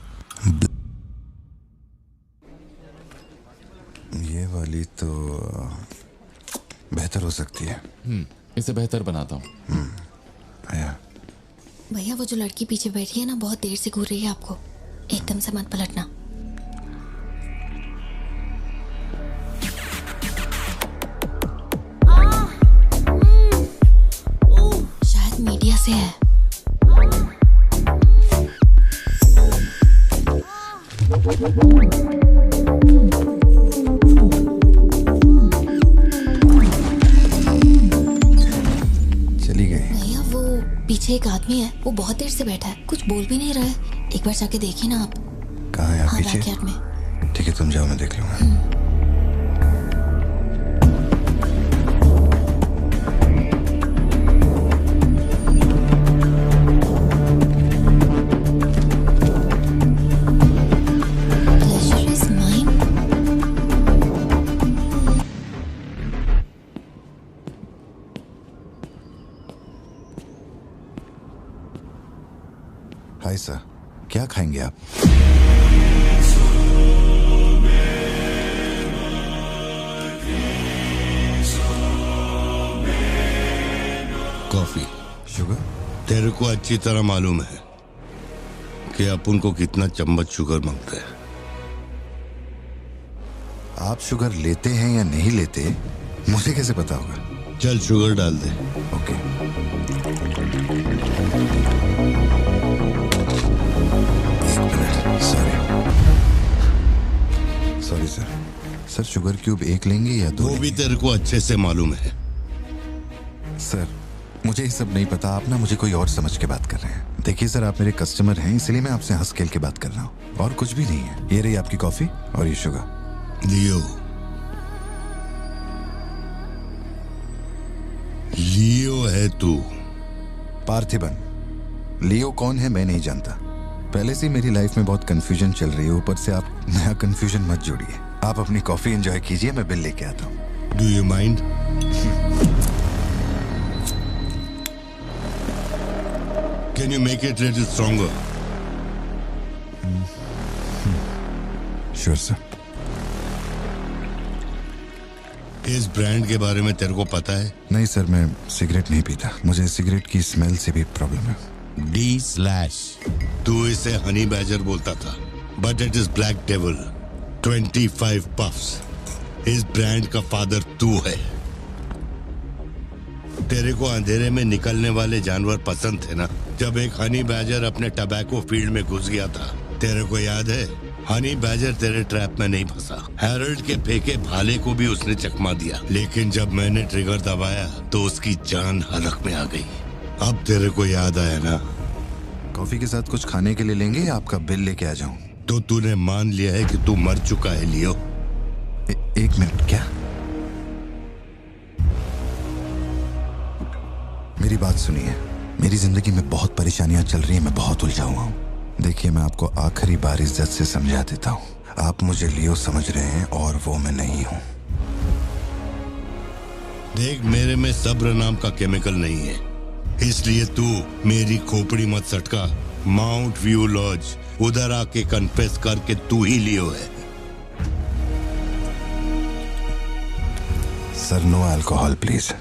ये वाली तो बेहतर हो सकती है। इसे बेहतर बनाता हूँ। आया। भैया वो जो लड़की पीछे बैठी है ना, बहुत देर से घूर रही है आपको। एकदम से मत पलटना। शायद मीडिया से है। चली गई। भैया वो पीछे एक आदमी है, वो बहुत देर से बैठा है, कुछ बोल भी नहीं रहा है। एक बार जाके देखिए ना आप। कहाँ है आप? हाँ, पीछे? बैकयार्ड में। ठीक है, तुम जाओ, मैं देख लूंगा। हाय सर, क्या खाएंगे आप? कॉफी। शुगर? तेरे को अच्छी तरह मालूम है कि अपन को कितना चम्मच शुगर मांगते हैं। आप शुगर लेते हैं या नहीं लेते मुझे कैसे पता होगा? चल शुगर डाल दे। Okay. Sorry sir. Sir sugar cube एक लेंगे या दो? वो भी तेरे को अच्छे से मालूम है। सर मुझे ये सब नहीं पता, आप ना मुझे कोई और समझ के बात कर रहे हैं। देखिए सर, आप मेरे कस्टमर हैं, इसलिए मैं आपसे हंस खेल के बात कर रहा हूँ, और कुछ भी नहीं है। ये रही आपकी कॉफी और ये शुगर। लियो। लियो है तू। पार्थिबन। लियो कौन है मैं नहीं जानता। पहले से मेरी लाइफ में बहुत कंफ्यूजन चल रही है, ऊपर से आप नया कंफ्यूजन मत जोड़िए। आप अपनी कॉफी एंजॉय कीजिए, मैं बिल लेके आता हूँ। Do you mind? Can you make it a little stronger? Sure, sir. इस ब्रांड के बारे में तेरे को पता है? नहीं सर, मैं सिगरेट नहीं पीता। मुझे सिगरेट की स्मेल से भी प्रॉब्लम है। D/। तू इसे हनी बैजर बोलता था, but it is black devil. 25 puffs. इस ब्रांड का फादर तू है। तेरे को अंधेरे में निकलने वाले जानवर पसंद थे ना? जब एक हनी बैजर अपने टबैको फील्ड में घुस गया था, तेरे को याद है? हनी बैजर तेरे ट्रैप में नहीं फंसा। हैरोल्ड के फेंके भाले को भी उसने चकमा दिया, लेकिन जब मैंने ट्रिगर दबाया तो उसकी जान हलक में आ गई। अब तेरे को याद आया ना? कॉफी के साथ कुछ खाने के लिए लेंगे या आपका बिल लेके आ जाऊं? तो तूने मान लिया है कि तू मर चुका है लियो? एक मिनट, क्या? मेरी बात सुनिए। मेरी जिंदगी में बहुत परेशानियां चल रही हैं, मैं बहुत उलझा हुआ हूं। देखिए, मैं आपको आखिरी बार इज्जत से समझा देता हूं। आप मुझे लियो समझ रहे हैं और वो मैं नहीं हूं। देख, मेरे में सब्र नाम का केमिकल नहीं है, इसलिए तू मेरी खोपड़ी मत सटका। माउंट व्यू लॉज, उधर आके कन्फेस करके तू ही लियो है। Sir, no alcohol please.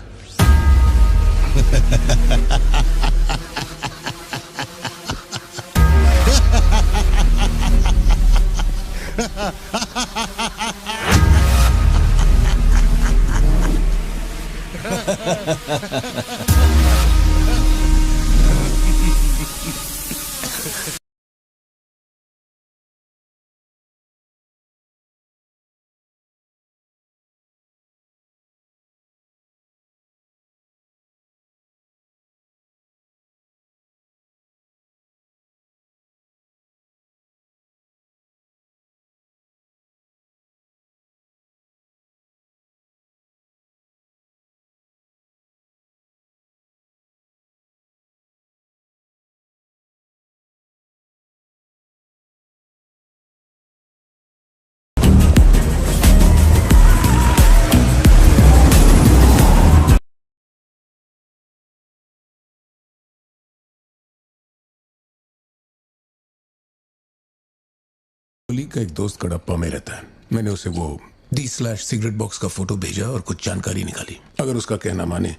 Colleague का एक दोस्त कड़प्पा में रहता है। मैंने उसे वो D/सिगरेट बॉक्स का फोटो भेजा और कुछ जानकारी निकाली। अगर उसका कहना माने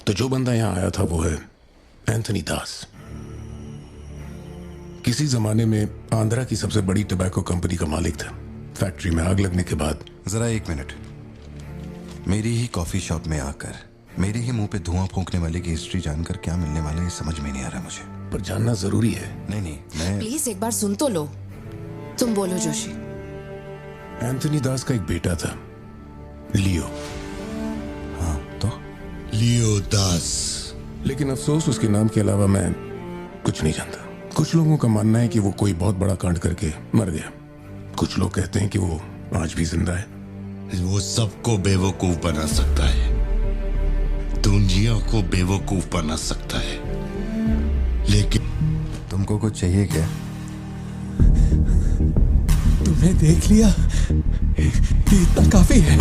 तो जो बंदा यहाँ आया था वो है एंथनी दास। किसी जमाने में आंध्रा की सबसे बड़ी टबैको कंपनी का मालिक था। फैक्ट्री में आग लगने के बाद। जरा एक मिनट। मेरी ही कॉफी शॉप में आकर मेरे ही मुंह पे धुआं फूंकने वाले की हिस्ट्री जानकर क्या मिलने वाला है समझ में नहीं आ रहा मुझे। पर जानना जरूरी है। नहीं, मैं प्लीज एक बार सुन तो लो। तुम बोलो जोशी। एंथनी दास का एक बेटा था, लियो। हाँ, तो लियो दास। लेकिन अफसोस, उसके नाम के अलावा मैं कुछ नहीं जानता। कुछ लोगों का मानना है कि वो कोई बहुत बड़ा कांड करके मर गया। कुछ लोग कहते हैं कि वो आज भी जिंदा है। वो सबको बेवकूफ बना सकता है, दुनिया को बेवकूफ बना सकता है, लेकिन तुमको कुछ चाहिए क्या? तुम्हें देख लिया, इतना काफी है।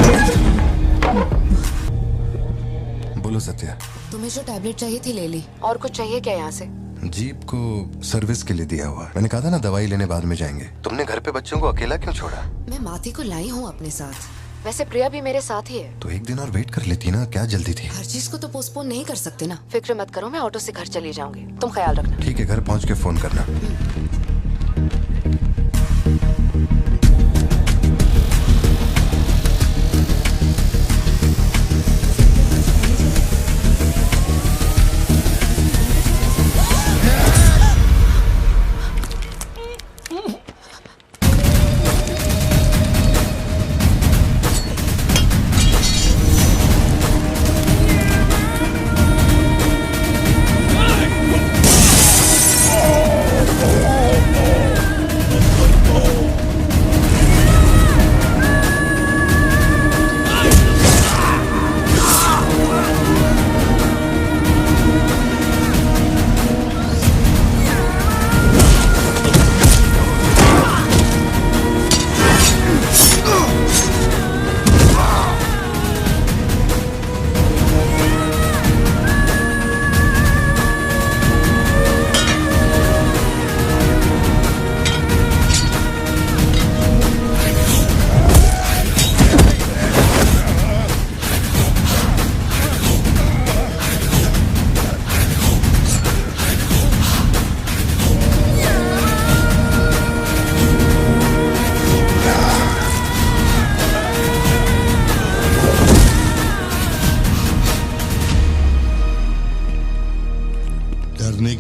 बोलो सत्या। तुम्हें जो टैबलेट चाहिए थी ले ली। और कुछ चाहिए क्या यहाँ से? जीप को सर्विस के लिए दिया हुआ। मैंने कहा था ना दवाई लेने बाद में जाएंगे। तुमने घर पे बच्चों को अकेला क्यों छोड़ा? मैं माथी को लाई हूँ अपने साथ। वैसे प्रिया भी मेरे साथ ही है। तो एक दिन और वेट कर लेती ना, क्या जल्दी थी? हर चीज को तो पोस्टपोन नहीं कर सकते ना। फिक्र मत करो, मैं ऑटो से घर चली जाऊंगी, तुम ख्याल रखना। ठीक है, घर पहुँच के फोन करना।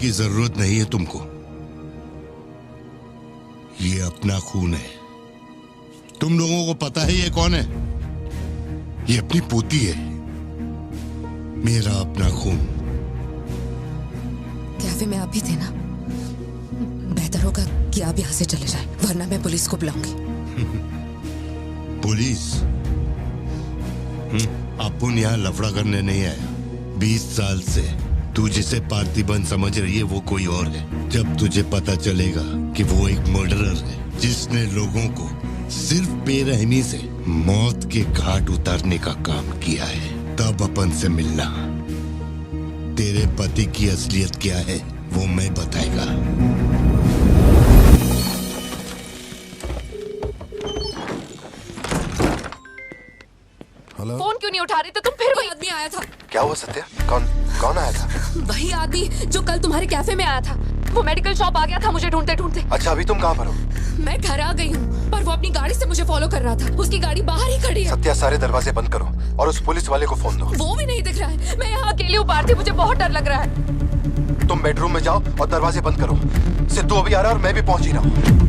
की जरूरत नहीं है तुमको। ये अपना खून है। तुम लोगों को पता है ये कौन है? ये अपनी पोती है। मेरा अपना खून। कैफे में आप भी थे ना? बेहतर होगा कि आप यहाँ से चले जाएं, वरना मैं पुलिस को बुलाऊंगी। पुलिस? अपुन यहाँ लफड़ा करने नहीं आया। 20 साल से तू जिसे पार्थिबन समझ रही है वो कोई और है। जब तुझे पता चलेगा कि वो एक मर्डरर है जिसने लोगों को सिर्फ बेरहमी से मौत के घाट उतारने का काम किया है, तब अपन से मिलना। तेरे पति की असलियत क्या है वो मैं बताएगा। हेलो। फोन क्यों नहीं उठा रहे थे तुम? फिर कोई आदमी आया था। क्या हुआ सत्या? कौन आया था? वही आदमी जो कल तुम्हारे कैफे में आया था। वो मेडिकल शॉप आ गया था मुझे ढूंढते ढूंढते। अच्छा, अभी तुम कहाँ पर हो? मैं घर आ गई हूँ, पर वो अपनी गाड़ी से मुझे फॉलो कर रहा था। उसकी गाड़ी बाहर ही खड़ी है। सत्या, सारे दरवाजे बंद करो और उस पुलिस वाले को फोन दो। वो भी नहीं दिख रहा है। मैं यहाँ अकेली हूँ पार्थी, मुझे बहुत डर लग रहा है। तुम बेडरूम में जाओ और दरवाजे बंद करो। सिद्धू अभी आ रहा है और मैं भी पहुंच ही रहा हूँ।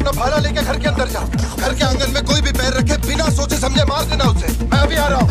भाला लेके घर के अंदर जा। घर के आंगन में कोई भी पैर रखे बिना सोचे समझे मार देना उसे। मैं अभी आ रहा हूँ।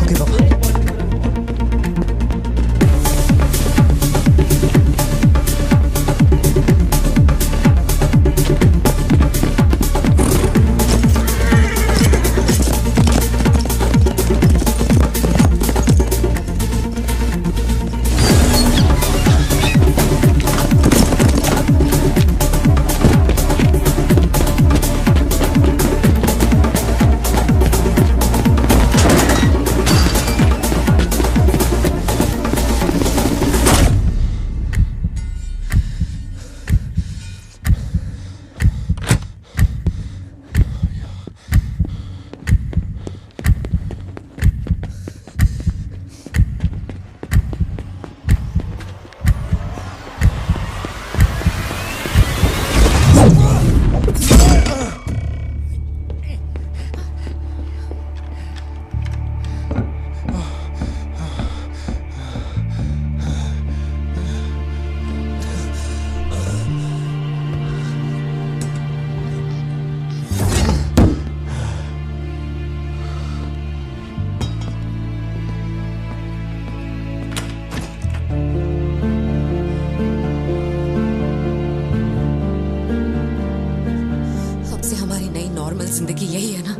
जिंदगी यही है ना,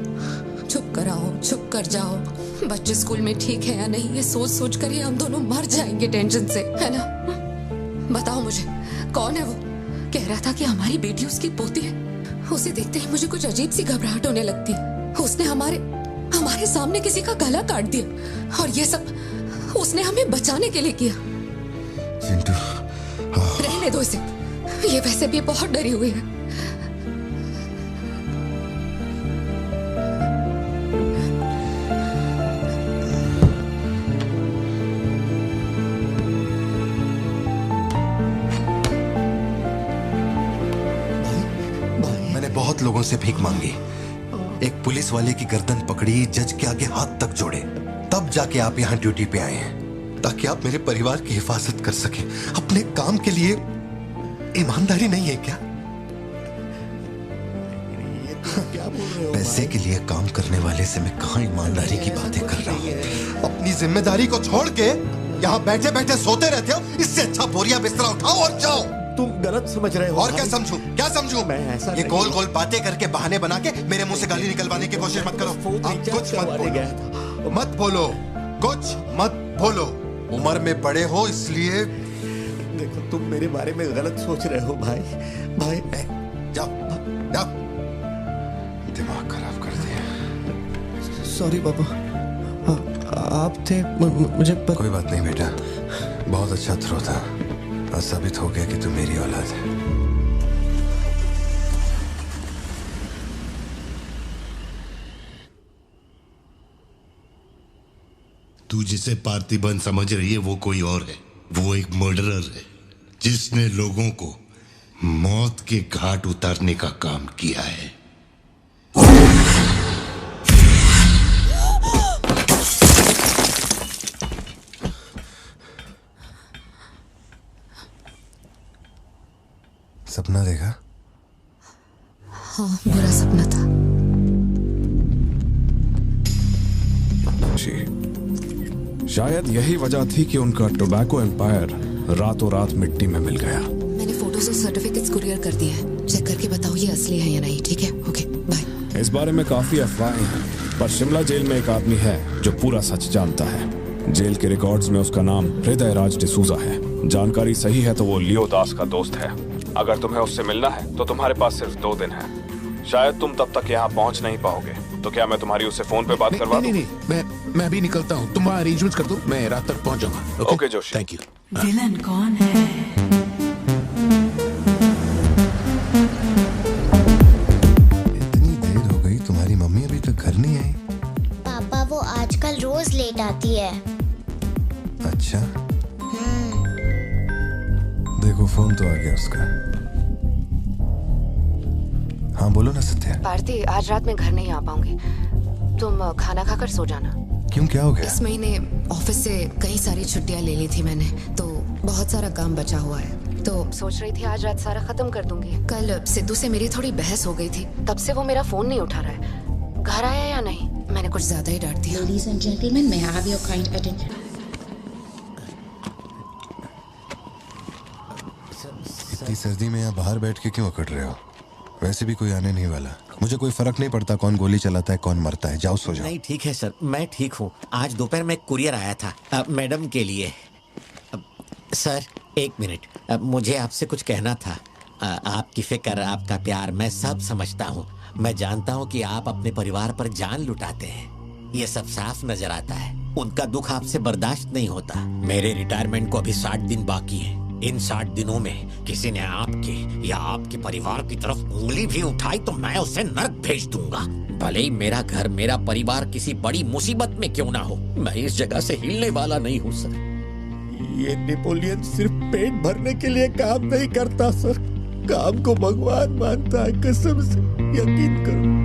चुप कर आओ, चुप कर जाओ। बच्चे स्कूल में ठीक है या नहीं ये सोच सोच कर ही हम दोनों मर जाएंगे टेंशन से, है ना? बताओ मुझे, कौन है वो? कह रहा था कि हमारी बेटी उसकी पोती है। उसे देखते ही मुझे कुछ अजीब सी घबराहट होने लगती है। उसने हमारे सामने किसी का गला काट दिया और ये सब उसने हमें बचाने के लिए किया। चिंटू, रहने दो इसे, ये वैसे भी बहुत डरी हुई है। बहुत लोगों से भीख मांगी, एक पुलिस वाले की गर्दन पकड़ी, जज के आगे हाथ तक जोड़े, तब जाके आप यहाँ ड्यूटी पे आए हैं ताकि आप मेरे परिवार की हिफाजत कर सके। अपने काम के लिए ईमानदारी नहीं है क्या? पैसे के लिए काम करने वाले से मैं कहाँ ईमानदारी की बातें कर रहा हूँ? अपनी जिम्मेदारी को छोड़ के यहाँ बैठे बैठे सोते रहते हो। इससे अच्छा बोरिया बिस्तरा उठाओ और जाओ। तुम गलत समझ रहे हो। और क्या समझूं? क्या समझूं? मैं ऐसा ये गोल गोल बातें करके बहाने बना के मेरे मुंह से गाली निकलवाने की कोशिश मत करो। आप कुछ मत बोलो, कुछ मत बोलो। उम्र में बड़े हो इसलिए। देखो, तुम मेरे बारे में गलत सोच रहे हो भाई। जाओ जाओ, दिमाग खराब कर दिया। सॉरी पापा, आप थे मुझे कोई बात नहीं बेटा, बहुत अच्छा थ्रो था। आज साबित हो गया कि तू मेरी औलाद है। तू जिसे पार्थिबन समझ रही है वो कोई और है। वो एक मर्डरर है जिसने लोगों को मौत के घाट उतारने का काम किया है। सपना देखा? हाँ, बुरा सपना था। शायद यही वजह थी कि उनका टोबैको एम्पायर रातों रात मिट्टी में मिल गया। मैंने फोटोज और सर्टिफिकेट्स कुरियर कर दिए हैं। चेक करके बताओ ये असली है या नहीं। ठीक है, ओके, बाय। इस बारे में काफी अफवाहें हैं, पर शिमला जेल में एक आदमी है जो पूरा सच जानता है। जेल के रिकॉर्ड्स में उसका नाम हृदय राज डिसूजा है। जानकारी सही है तो वो लियो दास का दोस्त है। अगर तुम्हें उससे मिलना है तो तुम्हारे पास सिर्फ 2 दिन है। शायद तुम तब तक यहाँ पहुँच नहीं पाओगे, तो क्या मैं तुम्हारी उससे फोन पे बात करवा दूं? नहीं, मैं अभी निकलता हूँ। तुम वहाँ अरेंजमेंट कर दो, मैं रात तक पहुँच जाऊंगा। Okay Joshi, thank you. Villain कौन है? इतनी देर हो गई, तुम्हारी मम्मी अभी तक घर नहीं आई? पापा वो आजकल रोज लेट आती है। अच्छा, देखो फोन तो आ गया उसका। हाँ बोलो ना सत्या। भारती, आज रात में घर नहीं आ पाऊंगी। तुम खाना खाकर सो जाना। क्यों, क्या हो गया? इस महीने ऑफिस से कई सारी छुट्टियां ले ली थी मैंने, तो बहुत सारा काम बचा हुआ है। तो सोच रही थी आज रात सारा खत्म कर दूंगी। कल सिद्धू से मेरी थोड़ी बहस हो गई थी, तब से वो मेरा फोन नहीं उठा रहा है। घर आया या नहीं? मैंने कुछ ज्यादा ही डांट दिया। Ladies and gentlemen, may I have your kind attention? इतनी सर्दी में यहाँ बाहर बैठ के क्यों अकड़ रहे हो? वैसे भी कोई आने नहीं वाला। मुझे कोई फर्क नहीं पड़ता कौन गोली चलाता है कौन मरता है। जाओ सो जाओ। नहीं ठीक है सर, मैं ठीक हूँ। आज दोपहर में कुरियर आया था मैडम के लिए। सर 1 मिनट, मुझे आपसे कुछ कहना था। आपकी फिक्र, आपका प्यार मैं सब समझता हूँ। मैं जानता हूँ कि आप अपने परिवार पर जान लुटाते हैं, ये सब साफ नजर आता है। उनका दुख आपसे बर्दाश्त नहीं होता। मेरे रिटायरमेंट को अभी 60 दिन बाकी है। इन 60 दिनों में किसी ने आपके या आपके परिवार की तरफ उंगली भी उठाई तो मैं उसे नर्क भेज दूंगा। भले ही मेरा घर, मेरा परिवार किसी बड़ी मुसीबत में क्यों ना हो, मैं इस जगह से हिलने वाला नहीं हूँ सर। ये नेपोलियन सिर्फ पेट भरने के लिए काम नहीं करता सर, काम को भगवान मानता है। कसम से यकीन करो।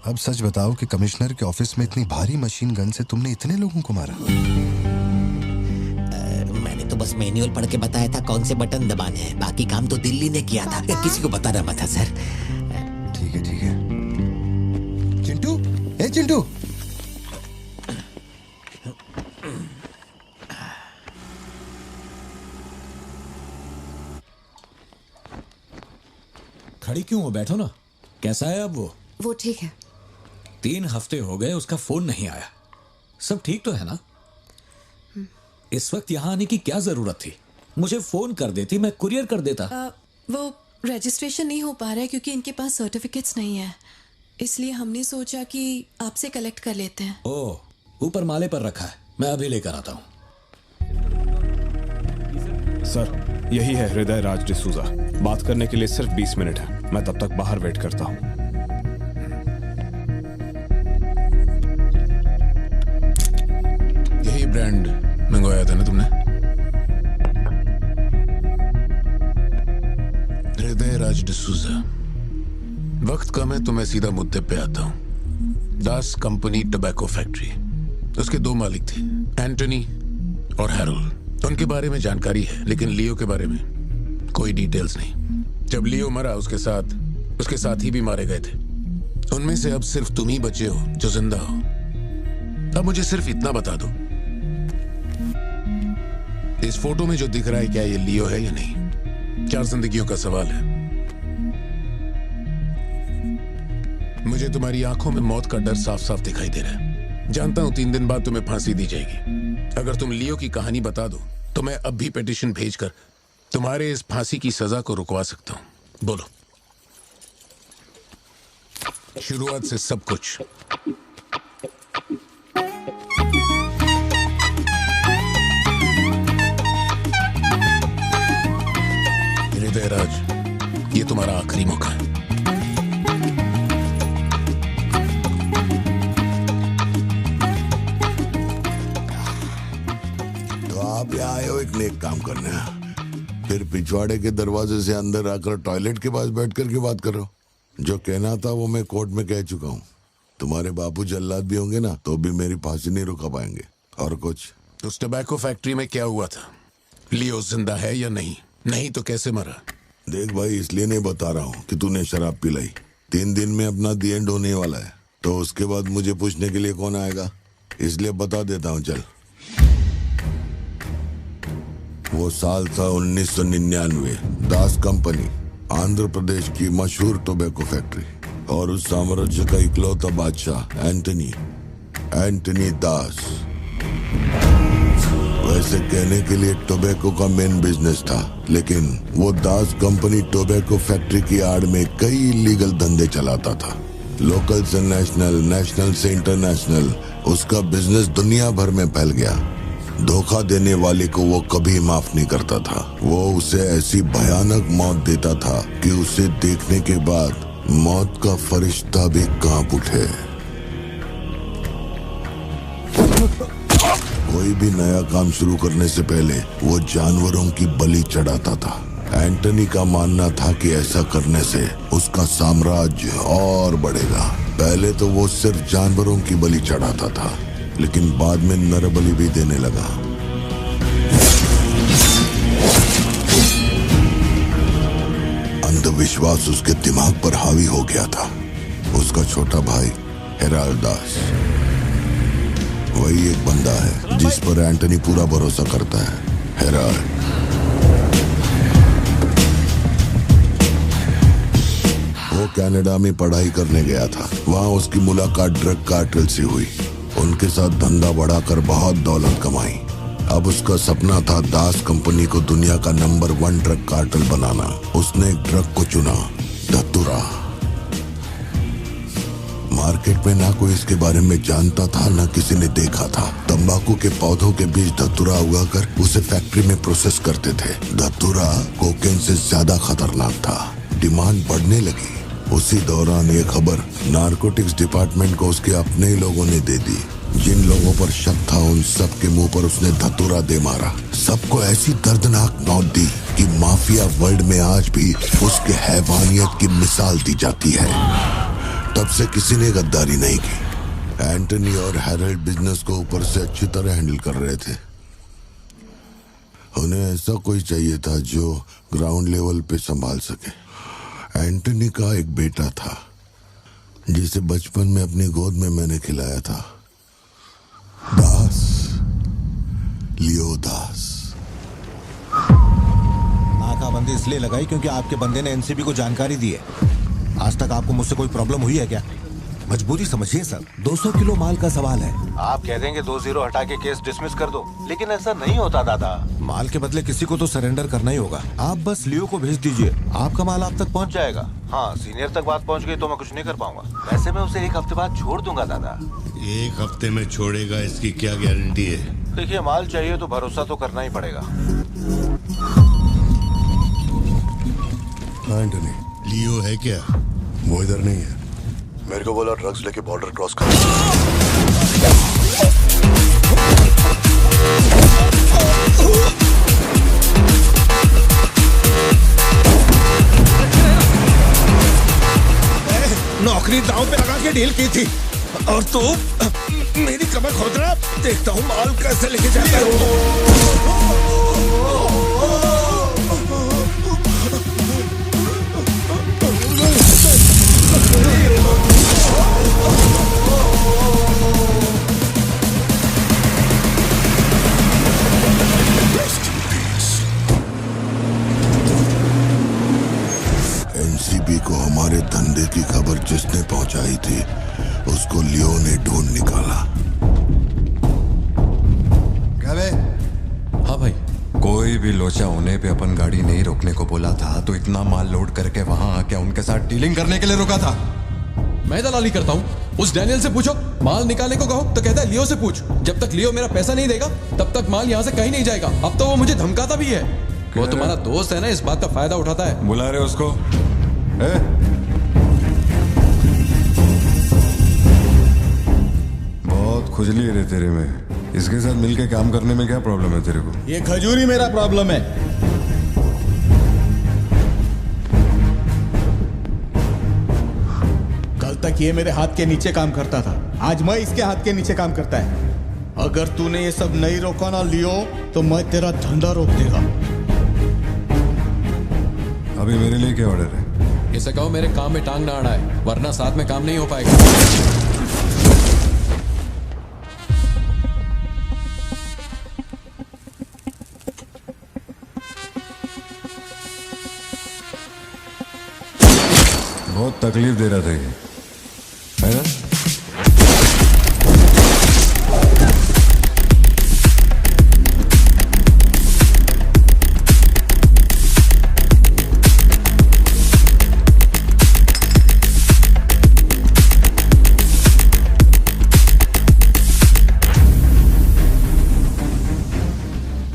अब सच बताओ कि कमिश्नर के ऑफिस में इतनी भारी मशीन गन से तुमने इतने लोगों को मारा? मैंने तो बस मैनुअल पढ़ के बताया था कौन से बटन दबाने हैं। बाकी काम तो दिल्ली ने किया था, किसी को बताना मत था सर। ठीक है ठीक है। चिंटू, ए चिंटू। खड़ी क्यों हो? बैठो ना। कैसा है अब वो ठीक है। 3 हफ्ते हो गए, उसका फोन नहीं आया। सब ठीक तो है ना? इस वक्त यहाँ आने की क्या जरूरत थी? मुझे फोन कर देती, मैं कुरियर कर देता। वो रजिस्ट्रेशन नहीं हो पा रहा है क्योंकि इनके पास सर्टिफिकेट्स नहीं है, इसलिए हमने सोचा कि आपसे कलेक्ट कर लेते हैं। ओह, ऊपर माले पर रखा है, मैं अभी लेकर आता हूँ। सर, यही है हृदय राज डिसूजा। बात करने के लिए सिर्फ 20 मिनट है। मैं तब तक बाहर वेट करता हूँ। यही ब्रांड मंगवाया था ना तुमने? हृदय राज डिसूजा। वक्त कम है तो मैं सीधा मुद्दे पे आता हूँ। दास कंपनी टबैको फैक्ट्री, उसके 2 मालिक थे, एंटनी और हैरोल्ड। उनके बारे में जानकारी है, लेकिन लियो के बारे में कोई डिटेल्स नहीं। जब लियो मरा उसके साथी भी मारे गए थे। उनमें से अब सिर्फ तुम ही बचे हो जो जिंदा हो। अब मुझे सिर्फ इतना बता दो, इस फोटो में जो दिख रहा है क्या ये लियो है या नहीं? 4 जिंदगियों का सवाल है। मुझे तुम्हारी आंखों में मौत का डर साफ साफ दिखाई दे रहा है। जानता हूं 3 दिन बाद तुम्हें फांसी दी जाएगी। अगर तुम लियो की कहानी बता दो तो मैं अब भी पिटीशन भेजकर तुम्हारे इस फांसी की सजा को रुकवा सकता हूं। बोलो, शुरुआत से सब कुछ। हृदय राज, ये तुम्हारा आखिरी मौका है। आप यहाँ आए हो एक नेक काम करने, फिर पिछवाड़े के दरवाजे से अंदर आकर टॉयलेट के पास बैठ कर के बात कर रहे हो। जो कहना था वो मैं कोर्ट में कह चुका हूँ। तुम्हारे बापू जल्लाद भी होंगे ना तो भी मेरी फांसी नहीं रुका पाएंगे। और कुछ? उस टबैको फैक्ट्री में क्या हुआ था? लियो जिंदा है या नहीं? नहीं तो कैसे मरा? देख भाई, इसलिए नहीं बता रहा हूँ कि तूने शराब पिलाई। 3 दिन में अपना दी एंड होने वाला है, तो उसके बाद मुझे पूछने के लिए कौन आएगा, इसलिए बता देता हूँ। चल, वो साल था 1999। दास कंपनी, आंध्र प्रदेश की मशहूर टोबैको फैक्ट्री, और उस साम्राज्य का इकलौता बादशाह एंटनी दास। वैसे कहने के लिए टोबैको का मेन बिजनेस था, लेकिन वो दास कंपनी टोबैको फैक्ट्री की आड़ में कई इलीगल धंधे चलाता था। लोकल से नेशनल, नेशनल से इंटरनेशनल, उसका बिजनेस दुनिया भर में फैल गया। धोखा देने वाले को वो कभी माफ नहीं करता था। वो उसे ऐसी भयानक मौत देता था कि उसे देखने के बाद मौत का फरिश्ता भी कांप उठे। कोई भी नया काम शुरू करने से पहले वो जानवरों की बलि चढ़ाता था। एंटनी का मानना था कि ऐसा करने से उसका साम्राज्य और बढ़ेगा। पहले तो वो सिर्फ जानवरों की बलि चढ़ाता था, लेकिन बाद में नर बलि भी देने लगा। अंधविश्वास उसके दिमाग पर हावी हो गया था। उसका छोटा भाई हेराल्ड दास, वही एक बंदा है जिस पर एंटनी पूरा भरोसा करता है। हेराल्ड वो कनाडा में पढ़ाई करने गया था। वहाँ उसकी मुलाकात ड्रग कार्टेल से हुई। उनके साथ धंधा बढ़ाकर बहुत दौलत कमाई। अब उसका सपना था दास कंपनी को दुनिया का नंबर 1 ड्रग कार्टेल बनाना। उसने एक ड्रग को चुना, धतूरा। मार्केट में ना कोई इसके बारे में जानता था, ना किसी ने देखा था। तंबाकू के पौधों के बीच धतूरा उगाकर उसे फैक्ट्री में प्रोसेस करते थे। धतूरा कोकेन से ज्यादा खतरनाक था। डिमांड बढ़ने लगी। उसी दौरान ये खबर नारकोटिक्स डिपार्टमेंट को उसके अपने ही लोगों ने दे दी। जिन लोगों पर शक था उन सब के मुंह पर उसने धतूरा दे मारा। सबको ऐसी दर्दनाक मौत दी कि माफिया वर्ल्ड में आज भी उसके हैवानियत की मिसाल दी जाती है। तब से किसी ने गद्दारी नहीं की। एंटनी और हैरल्ड बिजनेस को ऊपर से अच्छी तरह हैंडल कर रहे थे। उन्हें ऐसा कोई चाहिए था जो ग्राउंड लेवल पे संभाल सके। एंटनी का एक बेटा था जिसे बचपन में अपनी गोद में मैंने खिलाया था, दास, लियो दास। नाकाबंदी इसलिए लगाई क्योंकि आपके बंदे ने एनसीबी को जानकारी दी है। आज तक आपको मुझसे कोई प्रॉब्लम हुई है क्या? मजबूरी समझिए सर, 200 किलो माल का सवाल है। आप कह देंगे 2-0 हटा के केस डिसमिस कर दो, लेकिन ऐसा नहीं होता दादा। माल के बदले किसी को तो सरेंडर करना ही होगा। आप बस लियो को भेज दीजिए, आपका माल आप तक पहुंच जाएगा। हाँ, सीनियर तक बात पहुंच गई तो मैं कुछ नहीं कर पाऊंगा। वैसे मैं उसे 1 हफ्ते बाद छोड़ दूंगा दादा। 1 हफ्ते में छोड़ेगा, इसकी क्या गारंटी है? देखिए, माल चाहिए तो भरोसा तो करना ही पड़ेगा। एंटनी, लियो है क्या? वो इधर नहीं है। मेरे को बोला ड्रग्स लेके बॉर्डर क्रॉस कर। नौकरी दांव पे लगा के डील की थी और तू मेरी कमर खोद रहा। देखता हूँ माल कैसे लेके जाता है। एनसीबी को हमारे धंधे की खबर जिसने पहुंचाई थी उसको लियो ने ढूंढ निकाला। क्या बे? हाँ भाई, कोई भी लोचा होने पे अपन गाड़ी नहीं रोकने को बोला था तो इतना माल लोड करके वहां आके उनके साथ डीलिंग करने के लिए रुका था। मैं दलाली करता हूँ? उस डैनियल से पूछो। माल निकालने को कहो तो कहता है लियो से पूछ। जब तक लियो मेरा पैसा नहीं देगा तब तक माल यहाँ से कहीं नहीं जाएगा। अब तो वो मुझे धमकाता भी है। वो तुम्हारा दोस्त है ना, इस बात का फायदा उठाता है। बुला रहे उसको? बहुत खुजली है रे तेरे में। इसके साथ मिलके काम करने में क्या प्रॉब्लम है तेरे को? ये खजूरी मेरा प्रॉब्लम है। कल तक ये मेरे हाथ के नीचे काम करता था, आज मैं इसके हाथ के नीचे काम करता है। अगर तूने ये सब नहीं रोका ना लियो तो मैं तेरा धंधा रोक देगा। अभी मेरे लिए क्या ऑर्डर है? इसे कहो मेरे काम में टांग ना अड़ाए, वरना साथ में काम नहीं हो पाएगा। बहुत तकलीफ दे रहा था ये, है ना?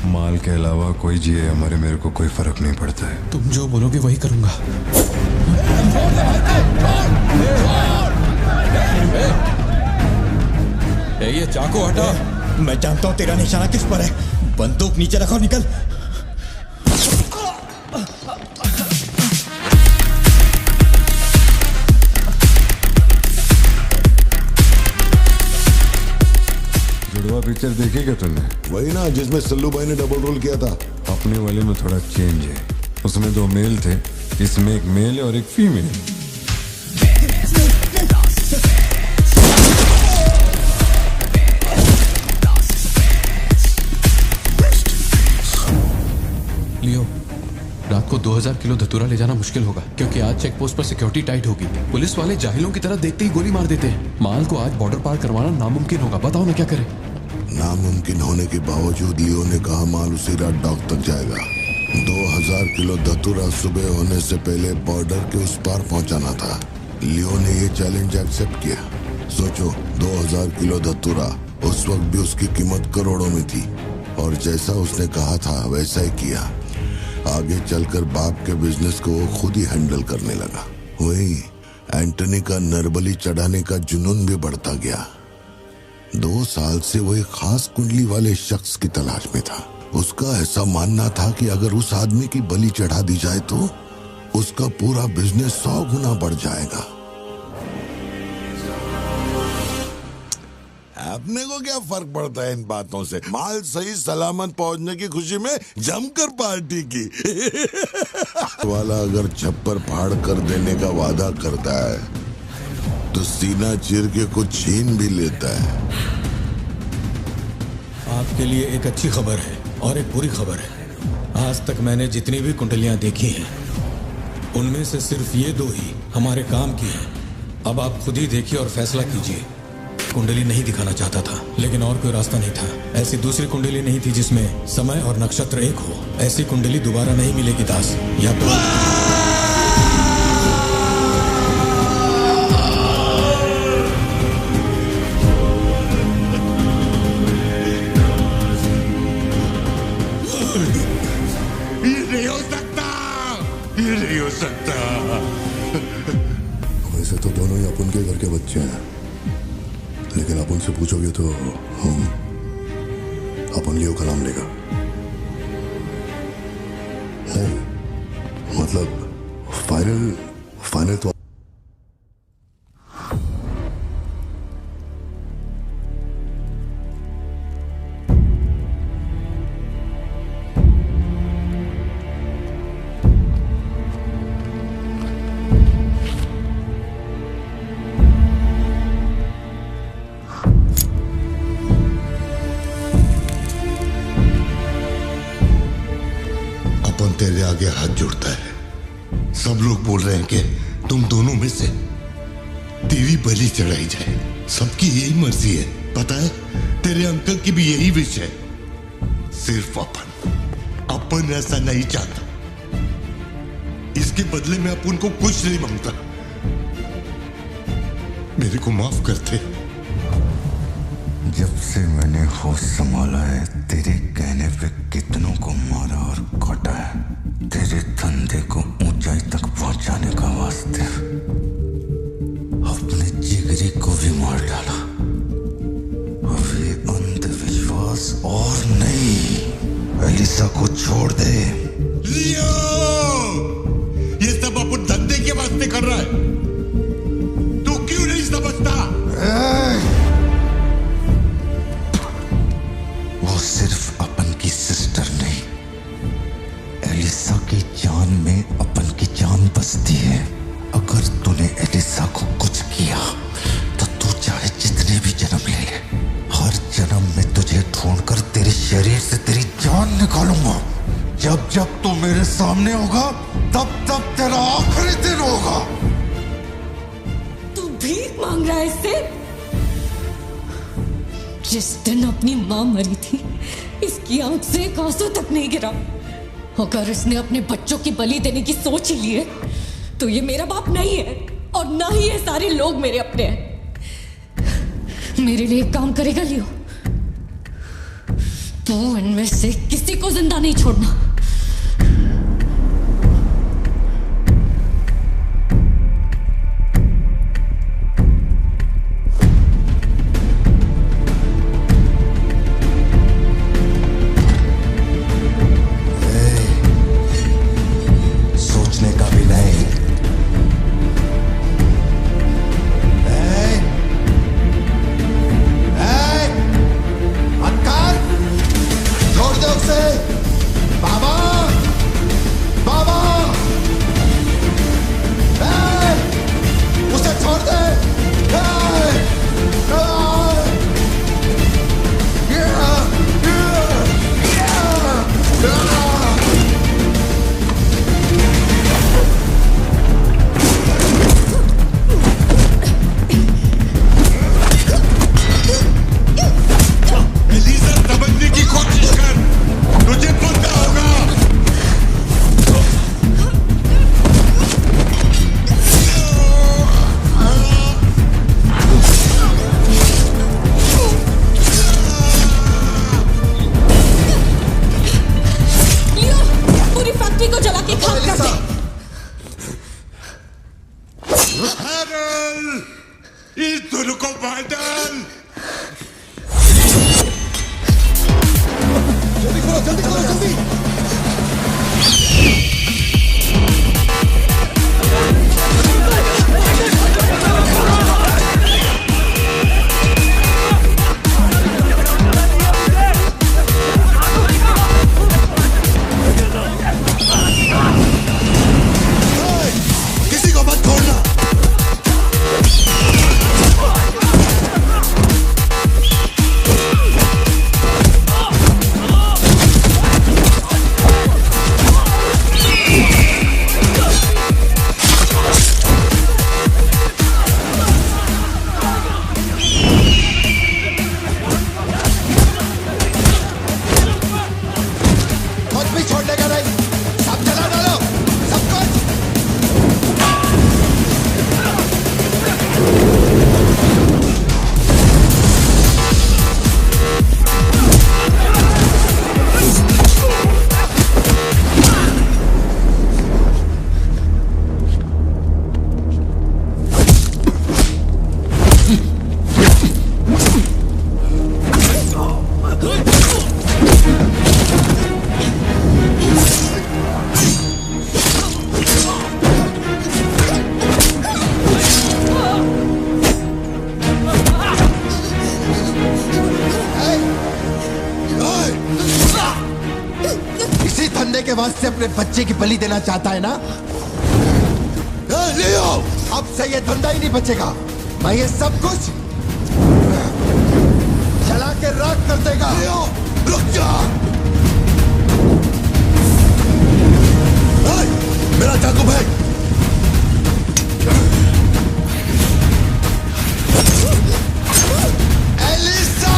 माल के अलावा कोई जिए हमारे, मेरे को कोई फर्क नहीं पड़ता है। तुम जो बोलोगे वही करूंगा। ये चाकू हटा। मैं जानता हूं तेरा निशाना किस पर है। बंदूक नीचे रखो, निकल। जुड़वा पिक्चर देखी क्या तुमने? वही ना जिसमें सल्लू भाई ने डबल रोल किया था। अपने वाले में थोड़ा चेंज है, उसमें 2 मेल थे, इसमें एक मेल और एक फीमेल। लियो, रात को 2000 किलो धतूरा ले जाना मुश्किल होगा, क्योंकि आज चेक पोस्ट पर सिक्योरिटी टाइट होगी। पुलिस वाले जाहिलों की तरह देखते ही गोली मार देते हैं। माल को आज बॉर्डर पार करवाना नामुमकिन होगा। बताओ ना क्या करें? नामुमकिन होने के बावजूद लियो ने कहा माल उसी रात डॉक तक जाएगा। 2000 किलो धतूरा सुबह होने से पहले बॉर्डर के उस पार पहुंचाना था। लियो ने ये चैलेंज एक्सेप्ट किया। सोचो, 2000 किलो धतूरा, उस वक्त भी उसकी कीमत करोड़ों में थी, और जैसा उसने कहा था वैसा ही किया। आगे चलकर बाप के बिजनेस को वो खुद ही हैंडल करने लगा। वही एंटनी का नरबली चढ़ाने का जुनून भी बढ़ता गया। 2 साल से वो एक खास कुंडली वाले शख्स की तलाश में था। उसका ऐसा मानना था कि अगर उस आदमी की बलि चढ़ा दी जाए तो उसका पूरा बिजनेस 100 गुना बढ़ जाएगा। अपने को क्या फर्क पड़ता है इन बातों से? माल सही सलामत पहुंचने की खुशी में जमकर पार्टी की। वाला अगर छप्पर फाड़ कर देने का वादा करता है तो सीना चीर के कुछ छीन भी लेता है। आपके लिए एक अच्छी खबर है और एक बुरी खबर है। आज तक मैंने जितनी भी कुंडलियां देखी हैं, उनमें से सिर्फ ये 2 ही हमारे काम की हैं। अब आप खुद ही देखिए और फैसला कीजिए। कुंडली नहीं दिखाना चाहता था, लेकिन और कोई रास्ता नहीं था। ऐसी दूसरी कुंडली नहीं थी जिसमें समय और नक्षत्र एक हो। ऐसी कुंडली दोबारा नहीं मिलेगी दास। या तो ये नहीं हो सकता, ये नहीं हो सकता। वैसे तो दोनों ही अपन के घर के बच्चे हैं, लेकिन आप उनसे पूछोगे तो अपन लियो का नाम लेगा। नहीं, मतलब फाइनल तो तेरे आगे हाथ जोड़ता है। सब लोग बोल रहे हैं कि तुम दोनों में से तेरी बलि चढ़ाई जाए। सबकी यही मर्जी है, पता है? तेरे अंकल की भी यही विश है। सिर्फ अपन ऐसा नहीं चाहता। इसके बदले में अपन को कुछ नहीं मांगता। मेरे को माफ करते। जब से मैंने होश संभाला है, तेरे कहने पे कितनों को मारा और काटा है। तेरे धंधे को ऊंचाई तक पहुंचाने का वास्ते अपने जिगरी को भी मार डाला। अब ये अंधविश्वास एलिसा को छोड़ दे। लियो, ये सब अपन धंधे के वास्ते कर रहा है, तू क्यों नहीं समझता? वो सिर्फ अपन की सिस्टर नहीं, एलिसा की जान में अपन की जान बसती है। अगर तूने एलिसा को कुछ किया तो तू चाहे जितने भी जन्म ले ले, हर जन्म में तुझे ढूंढकर तेरे शरीर से तेरी जान निकालूंगा। जब जब तू मेरे सामने होगा तब तब तेरा आखिरी दिन होगा। तू भीख मांग रहा है इससे? जिस दिन अपनी मां मरी थी, इसकी आंख से एक आंसू तक नहीं गिरा। अगर इसने अपने बच्चों की बलि देने की सोच ही ली है तो ये मेरा बाप नहीं है, और ना ही ये सारे लोग मेरे अपने हैं। मेरे लिए एक काम करेगा लियो, तू इनमें से किसी को जिंदा नहीं छोड़ना। सोचने का भी नहीं। छोड़ दो उसे। बाबा, बाबा, उसे छोड़ दे। एलिसा, समझने की कोशिश कर, तुझे पता होगा। लियो, पूरी फैक्ट्री को जला के खाक कर दे। हैरल, इस दोनों को मार डाल। जल्दी करो, जल्दी करो, जल्दी। किसी को मत छोड़ना। कुछ भी छोड़ने का नहीं, सब जला डालो, सब कुछ। इसी धंधे के वास्ते अपने बच्चे की बलि देना चाहता है ना? लियो, अब से ये धंधा ही नहीं बचेगा। मैं ये सब कुछ जला के राख कर देगा। लियो, रुक जा। मेरा चाकू फेंक। Elisa!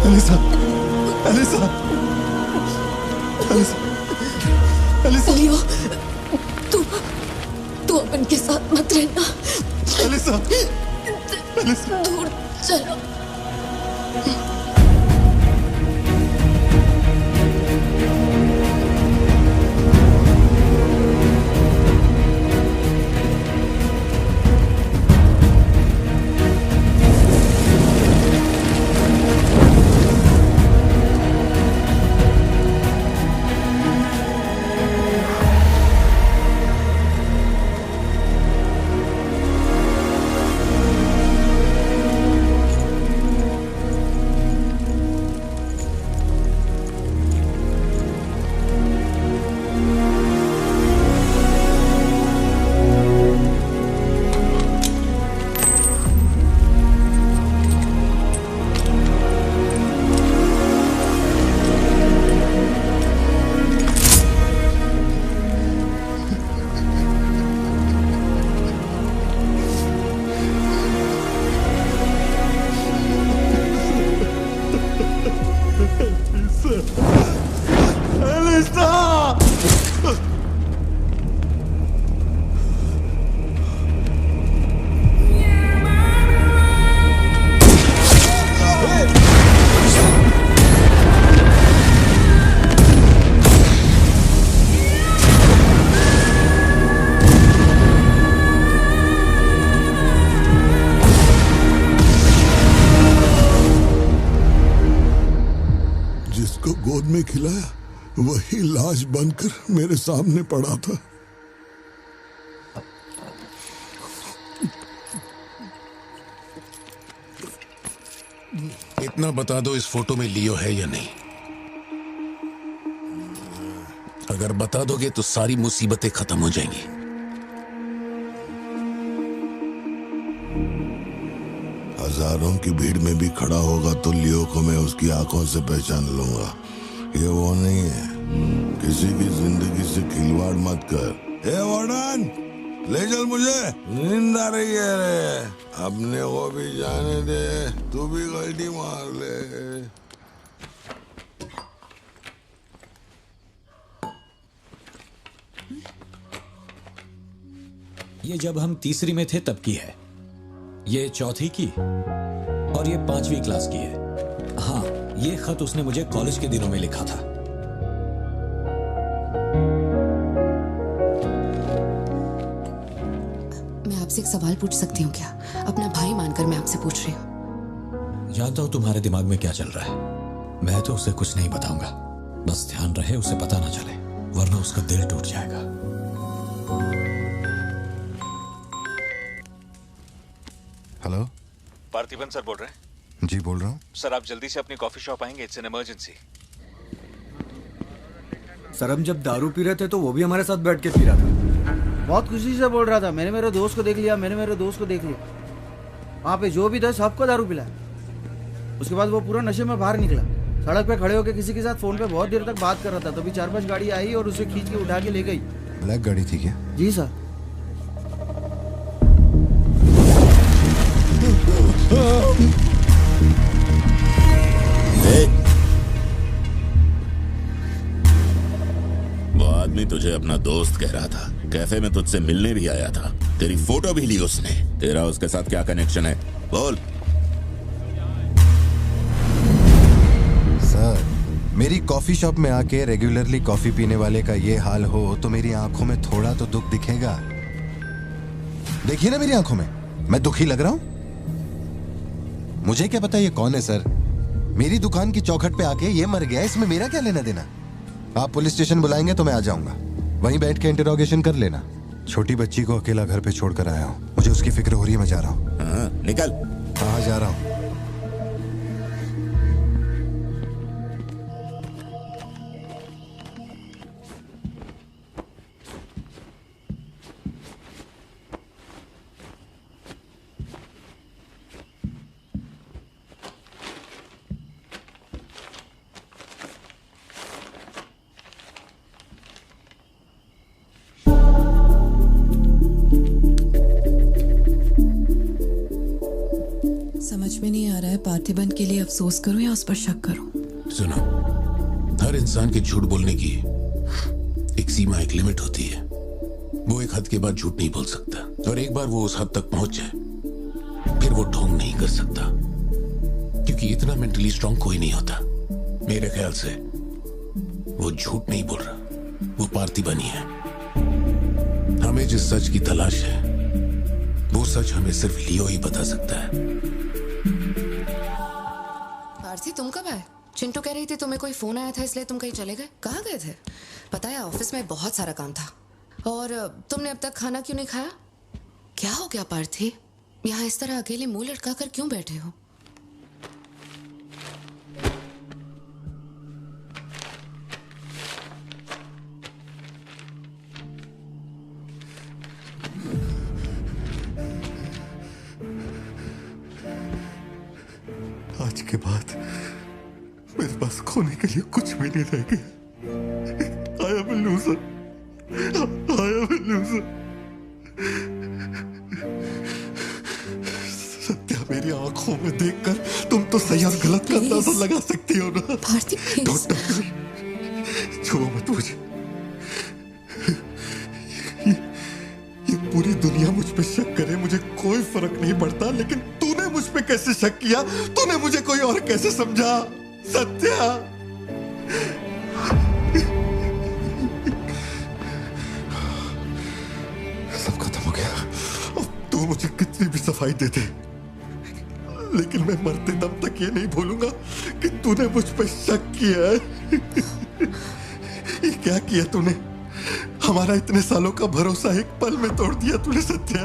Elisa, Elisa, Elisa, Elisa. Leo, तू अपन के साथ मत रहना। एलिसा, एलिसा, दूर चलो। गोद में खिलाया वही लाश बनकर मेरे सामने पड़ा था। इतना बता दो, इस फोटो में लियो है या नहीं? अगर बता दोगे तो सारी मुसीबतें खत्म हो जाएंगी। हजारों की भीड़ में भी खड़ा होगा तो लियो को मैं उसकी आंखों से पहचान लूंगा। ये वो नहीं है। किसी की जिंदगी से खिलवाड़ मत कर। ए वार्डन, ले चल मुझे, नींद आ रही है रे। अपने को भी जाने दे, तू भी गलती मार ले। ये जब हम तीसरी में थे तब की है, ये चौथी की और ये 5वीं क्लास की है। हाँ, ये खत उसने मुझे कॉलेज के दिनों में लिखा था। मैं आपसे एक सवाल पूछ सकती हूँ क्या? अपना भाई मानकर मैं आपसे पूछ रही हूँ। जानता हूँ तुम्हारे दिमाग में क्या चल रहा है। मैं तो उसे कुछ नहीं बताऊंगा, बस ध्यान रहे उसे पता ना चले, वरना उसका दिल टूट जाएगा। हेलो, पार्थिबन सर बोल रहे हैं? जी बोल रहा हूँ। सर आप जल्दी से अपनी कॉफी शॉप आएंगे, इट्स एन इमरजेंसी। सर हम जब दारू पी रहे थे तो वो भी हमारे साथ बैठ के पी रहा था। बहुत खुशी से बोल रहा था, मैंने मेरे दोस्त को देख लिया, मैंने मेरे दोस्त को देख लिया। वहाँ पे जो भी था सबको दारू पिलाया। उसके बाद वो पूरा नशे में बाहर निकला, सड़क पे खड़े होकर किसी के साथ फोन पे बहुत देर तक बात कर रहा था। तभी 4-5 गाड़ी आई और उसे खींच के उठा के ले गई। ब्लैक गाड़ी थी क्या? जी सर। वो आदमी तुझे अपना दोस्त कह रहा था, कैफे में तुझसे मिलने भी आया था, तेरी फोटो भी ली उसने। तेरा उसके साथ क्या कनेक्शन है, बोल। सर, मेरी कॉफी शॉप में आके रेगुलरली कॉफी पीने वाले का ये हाल हो तो मेरी आंखों में थोड़ा तो दुख दिखेगा। देखिए ना मेरी आंखों में, मैं दुखी लग रहा हूं? मुझे क्या पता ये कौन है सर। मेरी दुकान की चौखट पे आके ये मर गया, इसमें मेरा क्या लेना देना। आप पुलिस स्टेशन बुलाएंगे तो मैं आ जाऊंगा, वहीं बैठ के इंटरोगेशन कर लेना। छोटी बच्ची को अकेला घर पे छोड़कर आया हूँ, मुझे उसकी फिक्र हो रही है, मैं जा रहा हूँ। निकल। हाँ जा रहा हूँ। समझ में नहीं आ रहा है पार्थिबन के लिए अफसोस करूं या उस पर शक करूं। सुनो, हर इंसान के झूठ बोलने की एक सीमा, एक लिमिट होती है। वो एक हद के बाद झूठ नहीं बोल सकता, और एक बार वो उस हद तक पहुंच जाए फिर वो ढोंग नहीं कर सकता, क्योंकि इतना मेंटली स्ट्रांग कोई नहीं होता। मेरे ख्याल से वो झूठ नहीं बोल रहा, वो पार्थिबन ही है। हमें जिस सच की तलाश है वो सच हमें सिर्फ लियो ही बता सकता है। पार्थी, तुम कब आए? चिंटू कह रही थी तुम्हें कोई फोन आया था इसलिए तुम कहीं चले गए। कहाँ गए थे? पता है ऑफिस में बहुत सारा काम था। और तुमने अब तक खाना क्यों नहीं खाया? क्या हो गया पार्थी? यहाँ इस तरह अकेले मुंह लटका कर क्यों बैठे हो? आज के बाद मेरे पास खोने के लिए कुछ भी नहीं रह गया। I am a loser. I am a loser. Satya, मेरी आंखों में देखकर तुम तो सही और गलत का अंदाजा लगा सकती हो ना। Don't touch me. छुओ मत मुझे। ये पूरी दुनिया मुझ पे शक करे, मुझे कोई फर्क नहीं पड़ता, लेकिन तूने मुझ पे कैसे शक किया? तूने मुझे कोई और कैसे समझा? सत्या, सब खत्म हो गया। अब तू मुझे कितनी भी सफाई दे दे, लेकिन मैं मरते दम तक ये नहीं भूलूंगा कि तूने मुझ पे शक किया है। ये क्या किया तूने? हमारा इतने सालों का भरोसा एक पल में तोड़ दिया तूने सत्या।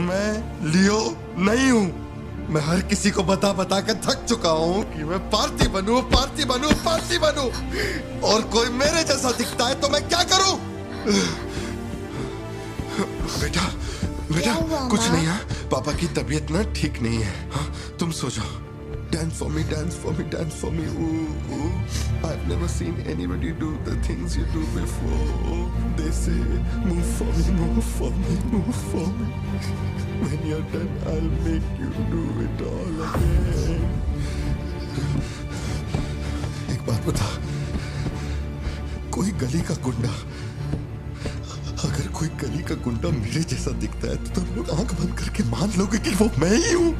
मैं लियो नहीं हूं। मैं हर किसी को बता बता कर थक चुका हूं कि मैं पार्टी बनूं, पार्टी बनूं, पार्टी बनूं, और कोई मेरे जैसा दिखता है तो मैं क्या करूं? बेटा बेटा कुछ नहीं है, पापा की तबीयत ना ठीक नहीं है। हाँ, तुम सो जाओ। Dance for me, dance for me, dance for me. Ooh, ooh. I've never seen anybody do the things you do before. They say, move for me, move for me, move for me. When you're done, I'll make you do it all again. एक बात बता, कोई गली का गुंडा, अगर कोई गली का गुंडा मेरे जैसा दिखता है तो तुम लोग आंख बंद करके मान लोगे कि वो मैं ही हूं।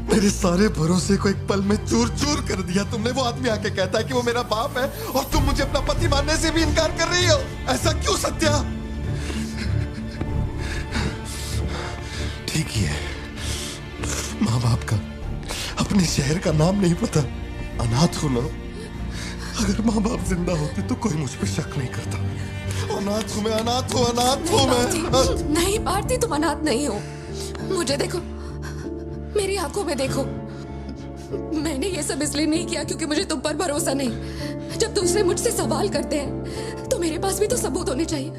मेरे सारे भरोसे को एक पल में चूर चूर कर दिया तुमने। वो आदमी आके कहता है कि वो मेरा बाप है और तुम मुझे अपना पति मानने से भी इनकार कर रही हो। ऐसा क्यों सत्या? ठीक ही है, माँ बाप का अपने शहर का नाम नहीं पता, अनाथ हो ना। अगर माँ बाप जिंदा होते तो कोई मुझ पे शक नहीं करता। अनाथ हूं मैं, अनाथ हूं, अनाथ हूं मैं। नहीं भारती, तुम अनाथ नहीं हो। मुझे देखो, मेरी आंखों में देखो। मैंने ये सब इसलिए नहीं किया क्योंकि मुझे तुम पर भरोसा नहीं। जब दूसरे मुझसे सवाल करते हैं तो मेरे पास भी तो सबूत होने चाहिए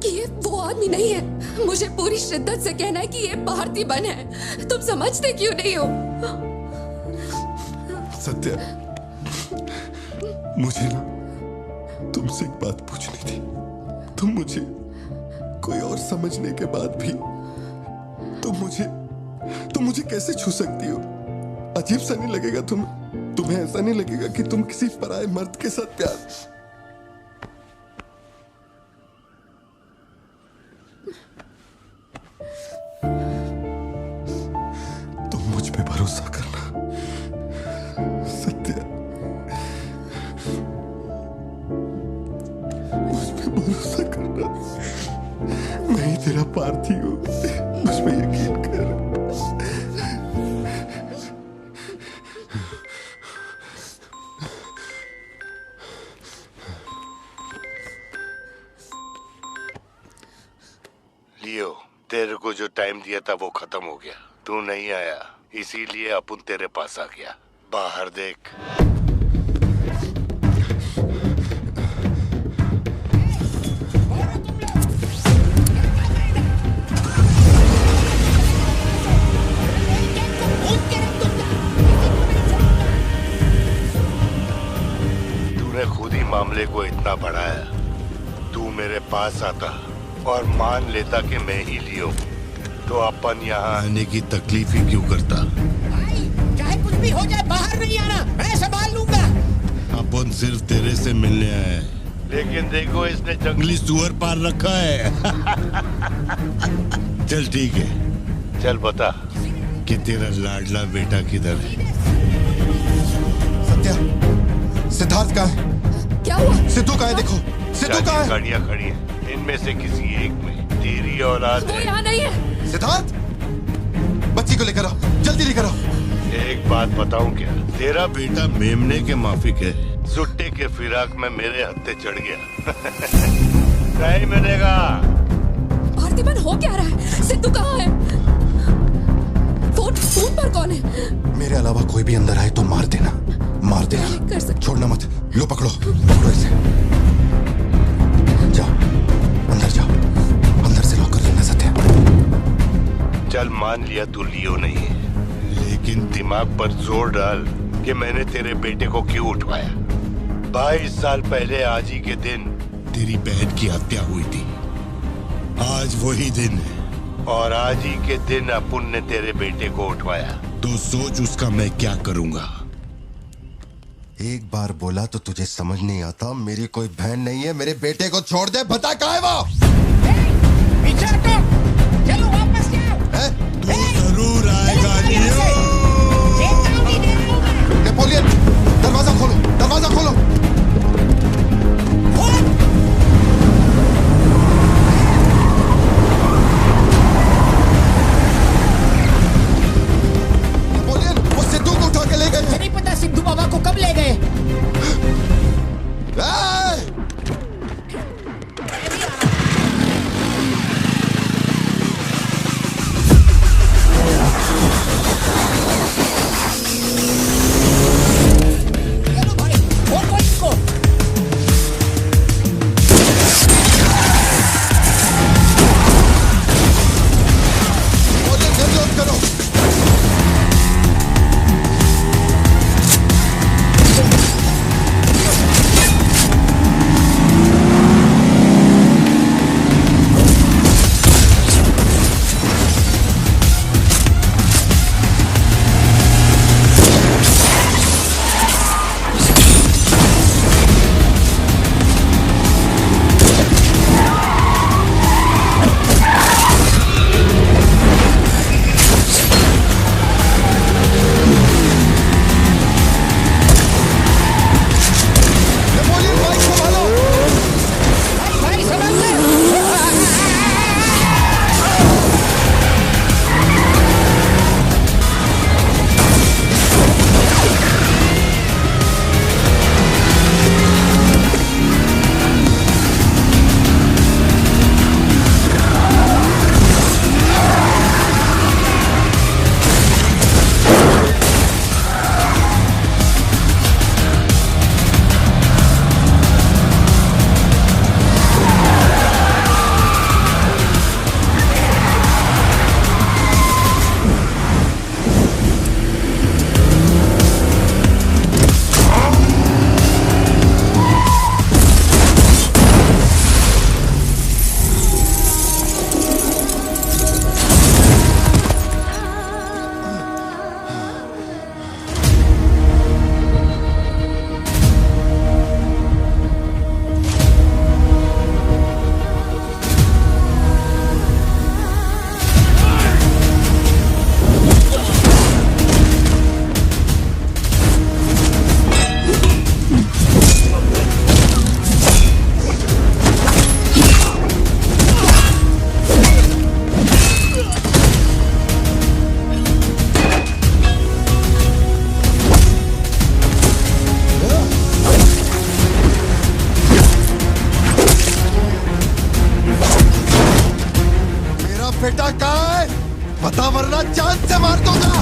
कि ये वो आदमी नहीं है। मुझे पूरी शिद्दत से कहना है कि ये पार्थिबन है। तुम समझते क्यों नहीं हो? सत्या, मुझे ना तुमसे एक बात पूछनी थी। तुम मुझे कोई और समझने के बाद भी तुम मुझे कैसे छू सकती हो? अजीब सा नहीं लगेगा तुम्हें ऐसा नहीं लगेगा कि तुम किसी पराये मर्द के साथ प्यार? तुम मुझ पे भरोसा करना सत्या, मुझ पे भरोसा करना। मैं ही तेरा पार्थी हूं, मुझ पे यकीन कर। लियो, तेरे को जो टाइम दिया था वो खत्म हो गया। तू नहीं आया, इसीलिए अपन तेरे पास आ गया। बाहर देख। तूने खुद ही मामले को इतना बढ़ाया। तू मेरे पास आता और मान लेता कि मैं ही लियो, तो अपन यहाँ आने की तकलीफ ही क्यों करता? चाहे कुछ भी हो जाए, बाहर नहीं आना, मैं संभाल लूंगा। अपन सिर्फ तेरे से मिलने आए हैं, लेकिन देखो इसने जंगली सुअर पाल रखा है। चल ठीक है, चल बता कि तेरा लाडला बेटा किधर है? सत्या, सिद्धार्थ कहाँ है? क्या हुआ? सिद्धू कहाँ है? देखो सिद्धू कहाँ है? गाड़ियाँ खड़ी हैं, इनमें से किसी एक में तेरी औलाद है। यहाँ नहीं है। सिद्धार्थ, बच्ची को लेकर आओ, जल्दी लेकर आओ। एक बात बताऊं क्या? तेरा बेटा मेमने के माफिक है। सुट्टे के फिराक में मेरे हत्थे चढ़ गया। नहीं मिलेगा। पार्थिबन हो क्या रहा है? सिद्धू कहाँ है? फोन पर कौन है? मेरे अलावा कोई भी अंदर आए तो मार देना, मार देना, छोड़ना मत। लो पकड़ो, पकड़ो इसे। जाओ अंदर, जाओ अंदर से लॉक कर लेना। सत्या, चल मान लिया तू लियो नहीं है, लेकिन दिमाग पर जोर डाल कि मैंने तेरे बेटे को क्यों उठवाया। 22 साल पहले आज ही के दिन तेरी बहन की हत्या हुई थी। आज वही दिन है और आज ही के दिन अपुन ने तेरे बेटे को उठवाया। तो सोच उसका मैं क्या करूंगा। एक बार बोला तो तुझे समझ नहीं आता? मेरी कोई बहन नहीं है, मेरे बेटे को छोड़ दे। बता कहाँ है वो? पीछे हटो, चलो वापस जाओ। तू जरूर आएगा लियो। नेपोलियन, दरवाजा खोलो, दरवाजा खोलो। बेटा कहाँ है? बता वरना जान से मार दूंगा।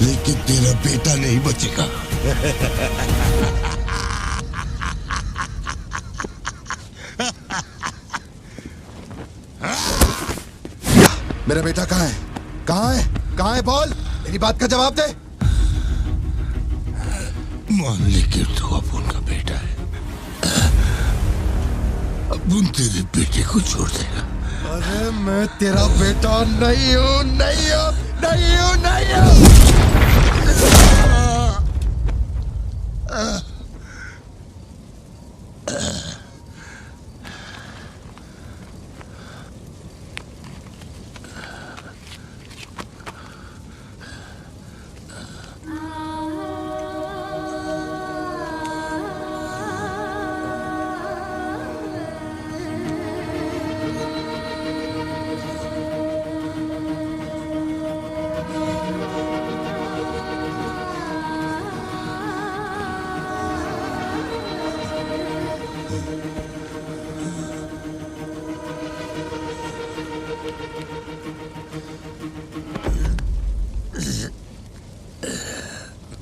लेकिन तेरा बेटा नहीं बचेगा। मेरा बेटा कहाँ है? कहाँ है? कहाँ है? बोल, मेरी बात का जवाब दे। मान ले कि तू अब उनका बेटा है, अब उन तेरे बेटे को छोड़ देगा। अरे मैं तेरा बेटा नहीं हूँ, नहीं हूँ, नहीं हूँ, नहीं हूँ।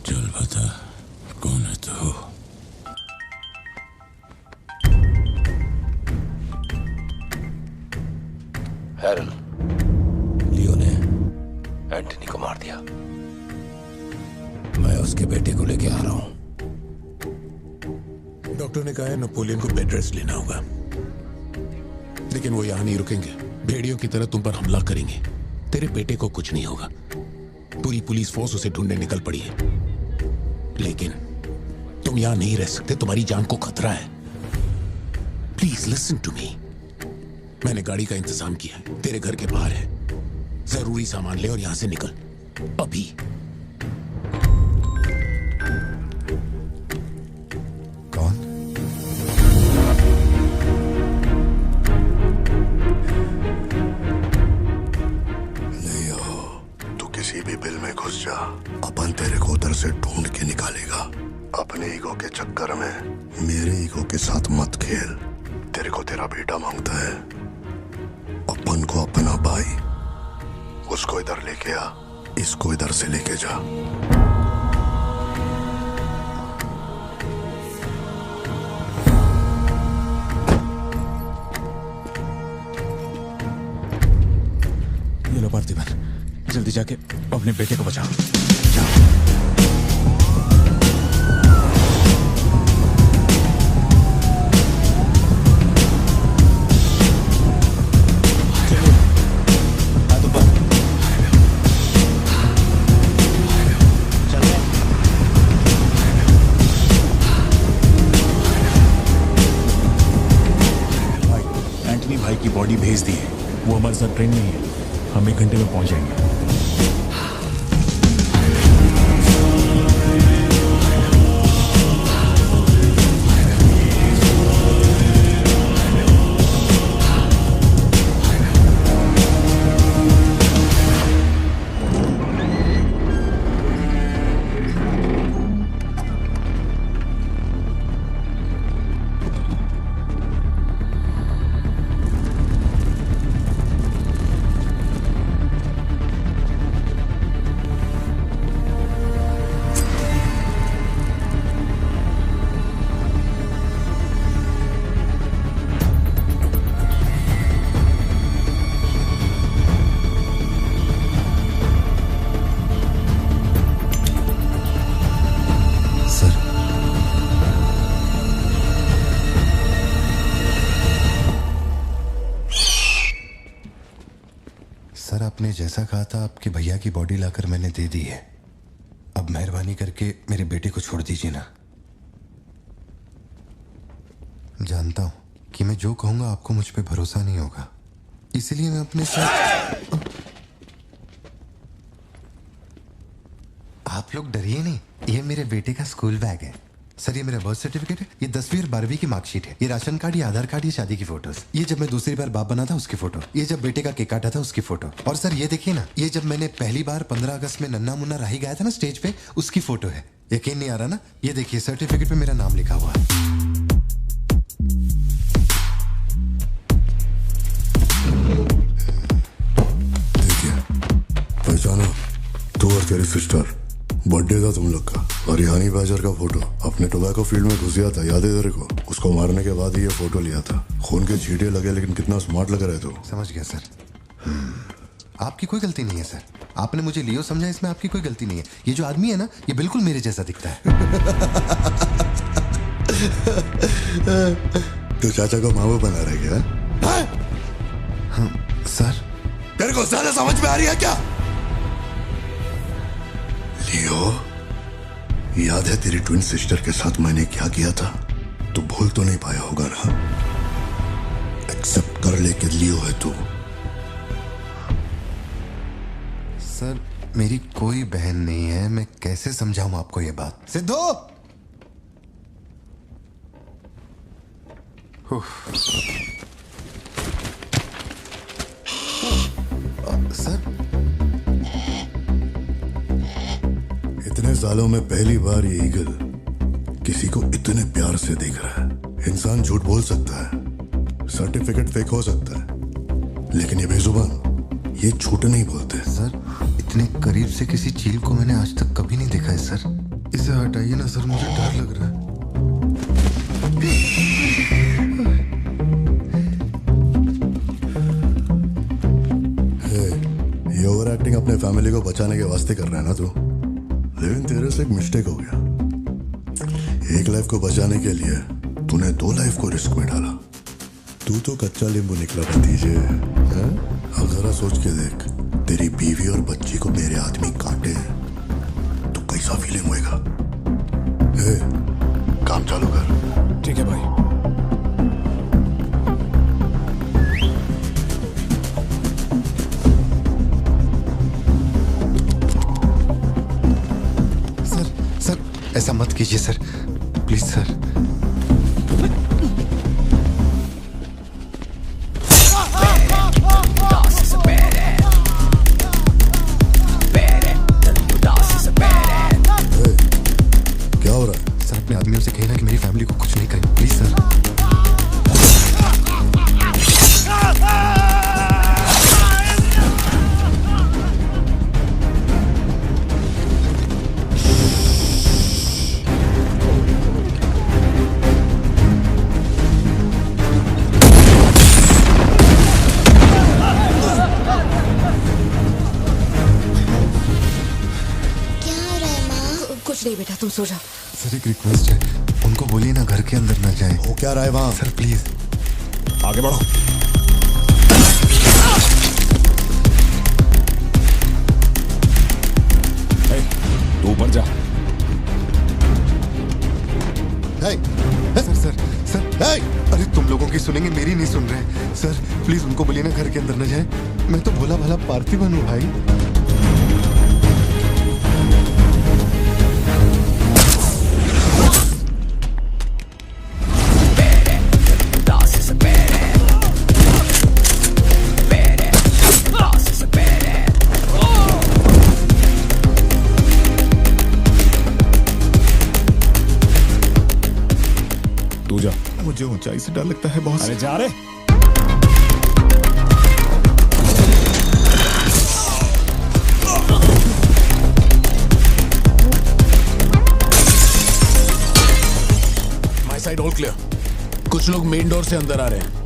चल बता, कौन है तू? हैरल, लियो ने एंटनी को मार दिया। मैं उसके बेटे को लेके आ रहा हूं। डॉक्टर ने कहा है नेपोलियन को बेड रेस्ट लेना होगा, लेकिन वो यहां नहीं रुकेंगे। भेड़ियों की तरह तुम पर हमला करेंगे। तेरे बेटे को कुछ नहीं होगा। पूरी पुलिस फोर्स उसे ढूंढने निकल पड़ी है, लेकिन तुम यहां नहीं रह सकते। तुम्हारी जान को खतरा है। Please listen to me. मैंने गाड़ी का इंतजाम किया है, तेरे घर के बाहर है। जरूरी सामान ले और यहां से निकल अभी। कौन? किसी भी बिल में घुस जा, अपन तेरे को उधर से ढूंढ के निकालेगा। अपने ईगो के चक्कर में मेरे ईगो के साथ मत खेल। तेरे को तेरा बेटा मांगता है, अपन को अपना भाई। उसको इधर लेके आ, इसको इधर से लेके जा। ये लो पार्थिवन, जल्दी जाके अपने बेटे को बचाओ। एंटनी भाई की बॉडी भेज दी है। वो हमारे साथ ट्रेन में ही है। हम 1 घंटे में पहुंच जाएंगे। आपने जैसा कहा था आपके भैया की बॉडी लाकर मैंने दे दी है। अब मेहरबानी करके मेरे बेटे को छोड़ दीजिए ना। जानता हूं कि मैं जो कहूंगा आपको मुझ पे भरोसा नहीं होगा, इसलिए मैं अपने साथ। आप लोग डरिए नहीं, ये मेरे बेटे का स्कूल बैग है। सर ये मेरा बर्थ सर्टिफिकेट है, ये 10वीं और 12वीं की मार्कशीट है, ये राशन कार्ड, ये आधार कार्ड, ये शादी की फोटोज, ये जब मैं दूसरी बार बाप बना था उसकी फोटो, ये जब बेटे का केक काटा था उसकी फोटो, और सर ये देखिए ना, ये जब मैंने पहली बार 15 अगस्त में नन्ना मुन्ना राही गाया था ना स्टेज पे, उसकी फोटो है। यकीन नहीं आ रहा ना? ये देखिए सर्टिफिकेट पे मेरा नाम लिखा हुआ है। देखिए पहचानो, तू और तेरी सिस्टर, बर्थडे था तुम लोग का, और ये हनी बैजर का फोटो अपने टोबैको फील्ड में घुस गया था, याद है तेरे को? उसको मारने के बाद ही ये फोटो लिया था। खून के छींटे लगे लेकिन कितना स्मार्ट लग रहे थे। समझ गया सर। आपकी कोई गलती नहीं है सर, आपने मुझे लियो समझा, इसमें आपकी कोई गलती नहीं है। ये जो आदमी है ना, ये बिल्कुल मेरे जैसा दिखता है। तो चाचा को मामू बना रहे क्या? हाँ, सर तेरे को ज्यादा समझ में आ रही है क्या? लियो, याद है तेरी ट्विन सिस्टर के साथ मैंने क्या किया था? तू भूल तो नहीं पाया होगा ना? एक्सेप्ट कर ले कि लियो है तू। सर मेरी कोई बहन नहीं है, मैं कैसे समझाऊं आपको ये बात? सिद्धू! सर इतने सालों में पहली बार ये ईगल किसी को इतने प्यार से देख रहा है। इंसान झूठ बोल सकता है, सर्टिफिकेट फेक हो सकता है, लेकिन ये बेजुबान, ये झूठ नहीं बोलते। सर इतने करीब से किसी चील को मैंने आज तक कभी नहीं देखा है सर। इसे हटाइए ना सर, मुझे डर लग रहा है। ये ओवर एक्टिंग अपने फैमिली को बचाने के वास्ते कर रहा है ना तू, लेकिन तेरे से एक मिस्टेक हो गया। एक लाइफ को बचाने के लिए तूने 2 लाइफ को रिस्क में डाला। तू तो कच्चा नींबू निकला भतीजे। अब जरा सोच के देख, तेरी बीवी और बच्ची को मेरे आदमी काटे तो कैसा फीलिंग होएगा? काम चालू कर। ठीक है भाई। ऐसा मत कीजिए सर, प्लीज सर। क्या हो रहा है? सर अपने आदमियों से कहना कि मेरी फैमिली को कुछ नहीं करें, प्लीज सर। नहीं बेटा, तुम सो जाओ। सर एक रिक्वेस्ट है, उनको बोलिए ना घर के अंदर ना जाए। हो क्या रहा है वहां? सर प्लीज आगे बढ़ो। तू ऊपर जा। सर सर सर अरे तुम लोगों की सुनेंगे, मेरी नहीं सुन रहे। सर प्लीज उनको बोलिए ना घर के अंदर ना जाए। मैं तो भोला भाला पार्थिवन हूँ भाई। मुझे ऊंचाई से डर लगता है बॉस। अरे जा रे। My side all clear. कुछ लोग मेन डोर से अंदर आ रहे हैं।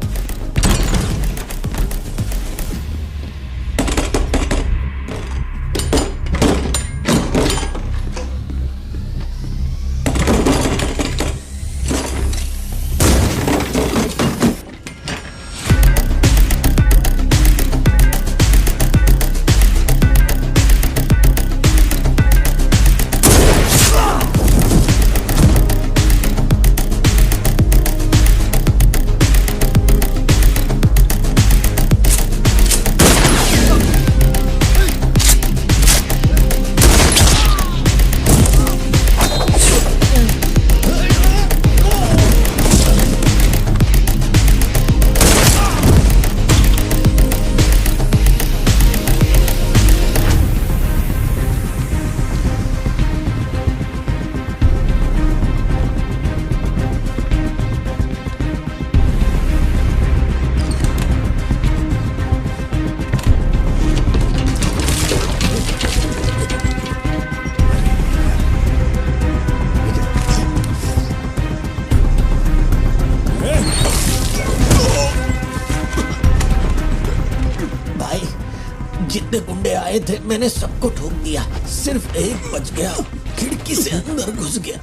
गुंडे आए थे, मैंने सबको ठोक दिया, सिर्फ एक बच गया, खिड़की से अंदर घुस गया।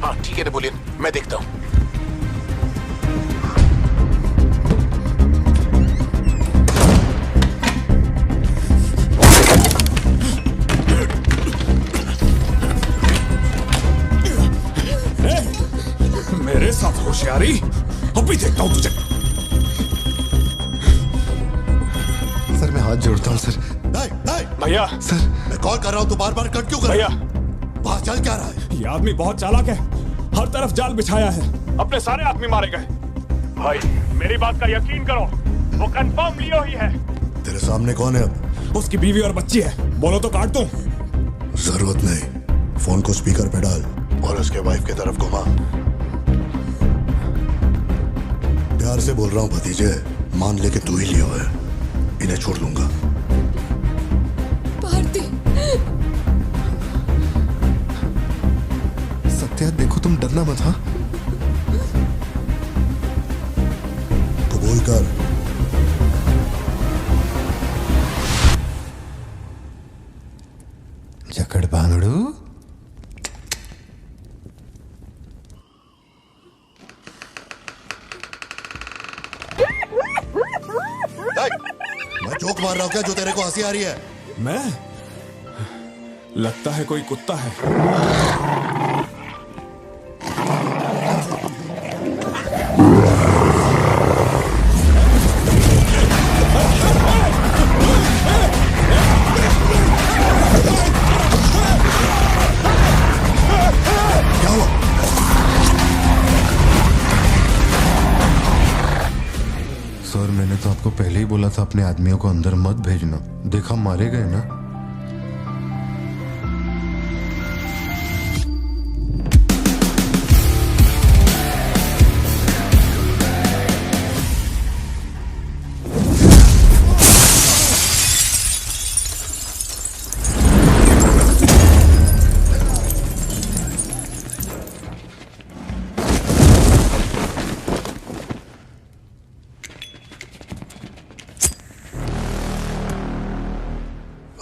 हाँ ठीक है नेपोलियन, मैं देखता हूँ। मेरे साथ होशियारी, अभी देखता हूँ तुझे। सर मैं हाथ जोड़ता हूँ सर। भैया सर मैं कॉल कर रहा हूँ, तो बार बार कट क्यों कर भैया, वहाँ चल क्या रहा है? ये आदमी बहुत चालाक है, हर तरफ जाल बिछाया है, अपने सारे आदमी मारे गए। भाई मेरी बात का यकीन करो, वो कंफर्म लियो ही है। तेरे सामने कौन है अब? उसकी बीवी और बच्ची है, बोलो तो काट दूं। जरूरत नहीं, फोन को स्पीकर पे डाल और उसके वाइफ की तरफ घुमा। प्यार से बोल रहा हूँ भतीजे, मान ले कि तू ही लियो है, इन्हें छोड़ दूंगा। भारती, सत्या देखो तुम डरना मत। हाँ तो बोल कर। जकड़ बांधड़ू, मैं जोक मार रहा हूँ क्या जो तेरे को हंसी आ रही है? मैं? लगता है कोई कुत्ता है। सर मैंने तो आपको पहले ही बोला था अपने आदमियों को अंदर मत भेजना, देखा मारे गए ना।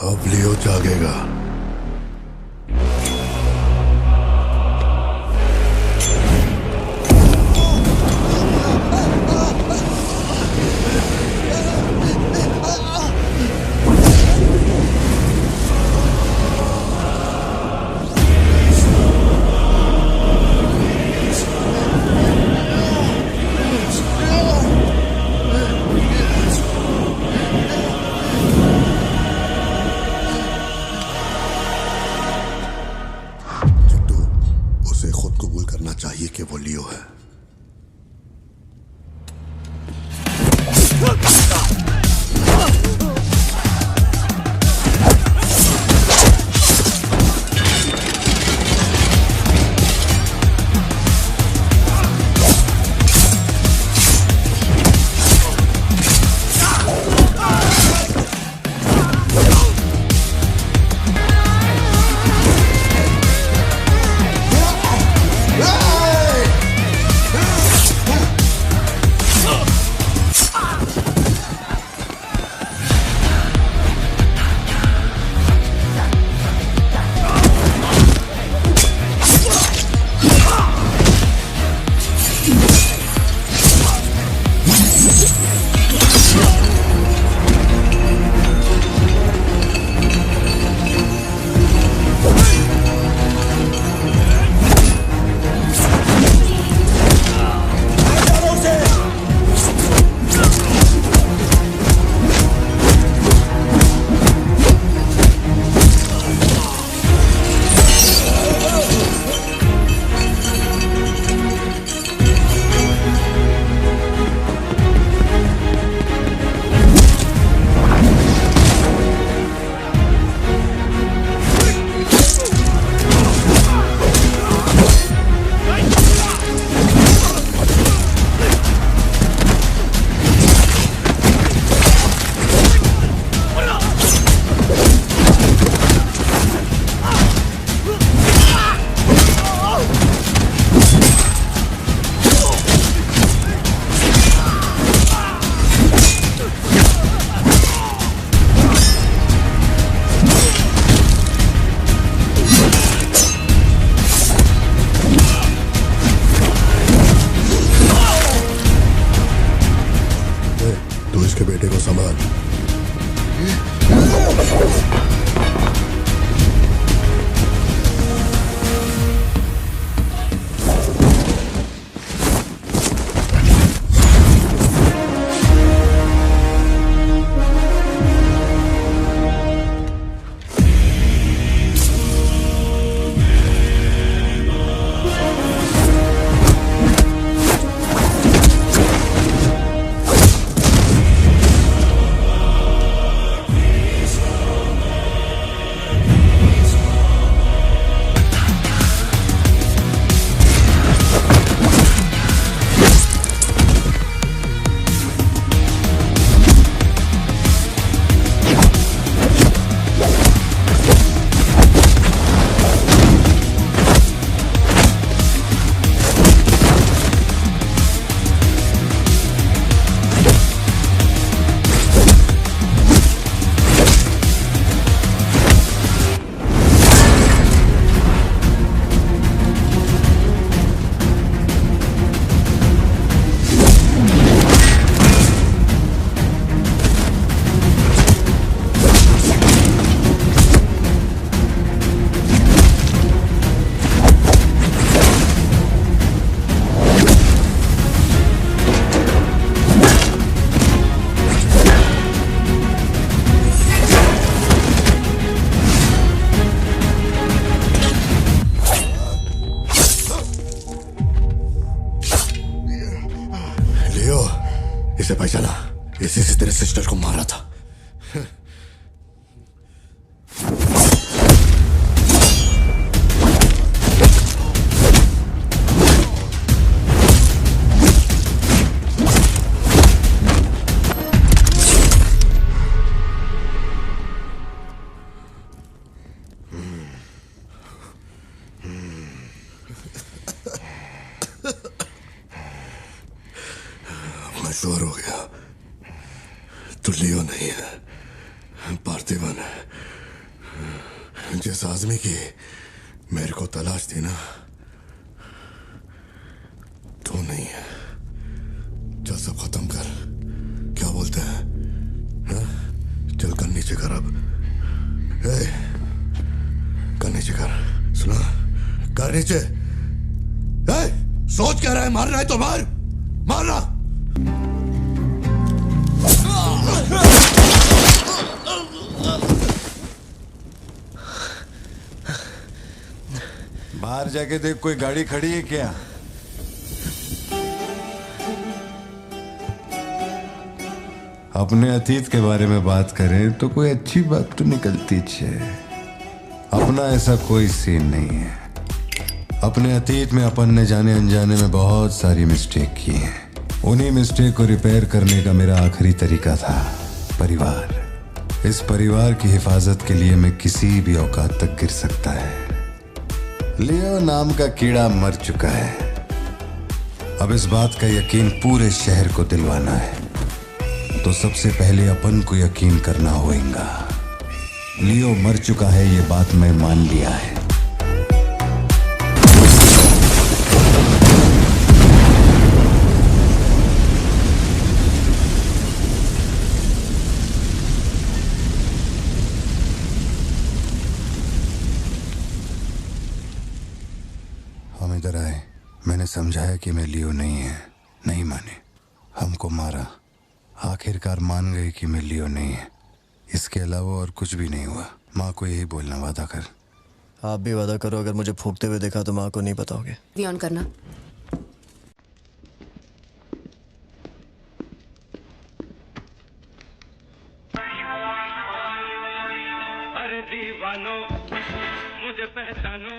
अब लियो जागेगा। कैसे पहचाना? इसी से तेरे सिस्टर को मारा था। मैं श्योर हो गया तो लियो नहीं है, पार्थिवन है। जिस आदमी की मेरे को तलाश थी ना, तो नहीं है। चल सब खत्म कर, क्या बोलते हैं? हाँ? चल कर नीचे कर अब। कर नीचे कर, सुना? कर नीचे। सोच क्या रहा है? मारना है तो मार, मारना। बाहर जाके देख, कोई गाड़ी खड़ी है क्या? अपने अतीत के बारे में बात करें तो कोई अच्छी बात तो निकलती है। अपना ऐसा कोई सीन नहीं है। अपने अतीत में अपन ने जाने अनजाने में बहुत सारी मिस्टेक की हैं। उन्हीं मिस्टेक को रिपेयर करने का मेरा आखिरी तरीका था परिवार। इस परिवार की हिफाजत के लिए मैं किसी भी औकात तक गिर सकता है। लियो नाम का कीड़ा मर चुका है। अब इस बात का यकीन पूरे शहर को दिलवाना है, तो सबसे पहले अपन को यकीन करना होगा। लियो मर चुका है, ये बात मैं मान लिया है। हम इधर आए, मैंने समझाया कि मैं लियो नहीं है, नहीं माने, हमको मारा। आखिरकार मान गए कि मैं लियो नहीं है। इसके अलावा और कुछ भी नहीं हुआ। माँ को यही बोलना, वादा कर। आप भी वादा करो, अगर मुझे फूंकते हुए देखा तो माँ को नहीं बताओगे। टीवी ऑन करना। अरे दीवानो मुझे पहचानो।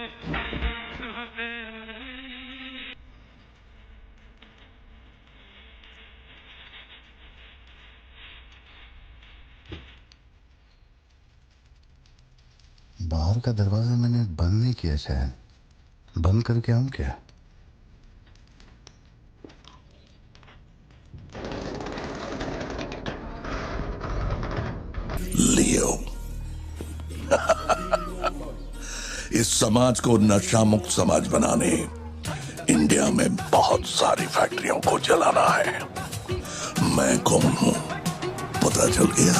बाहर का दरवाजा मैंने बंद नहीं किया, शायद बंद करके आऊं क्या? लियो इस समाज को नशा मुक्त समाज बनाने इंडिया में बहुत सारी फैक्ट्रियों को जलाना है। मैं कौन हूं पता चल गया?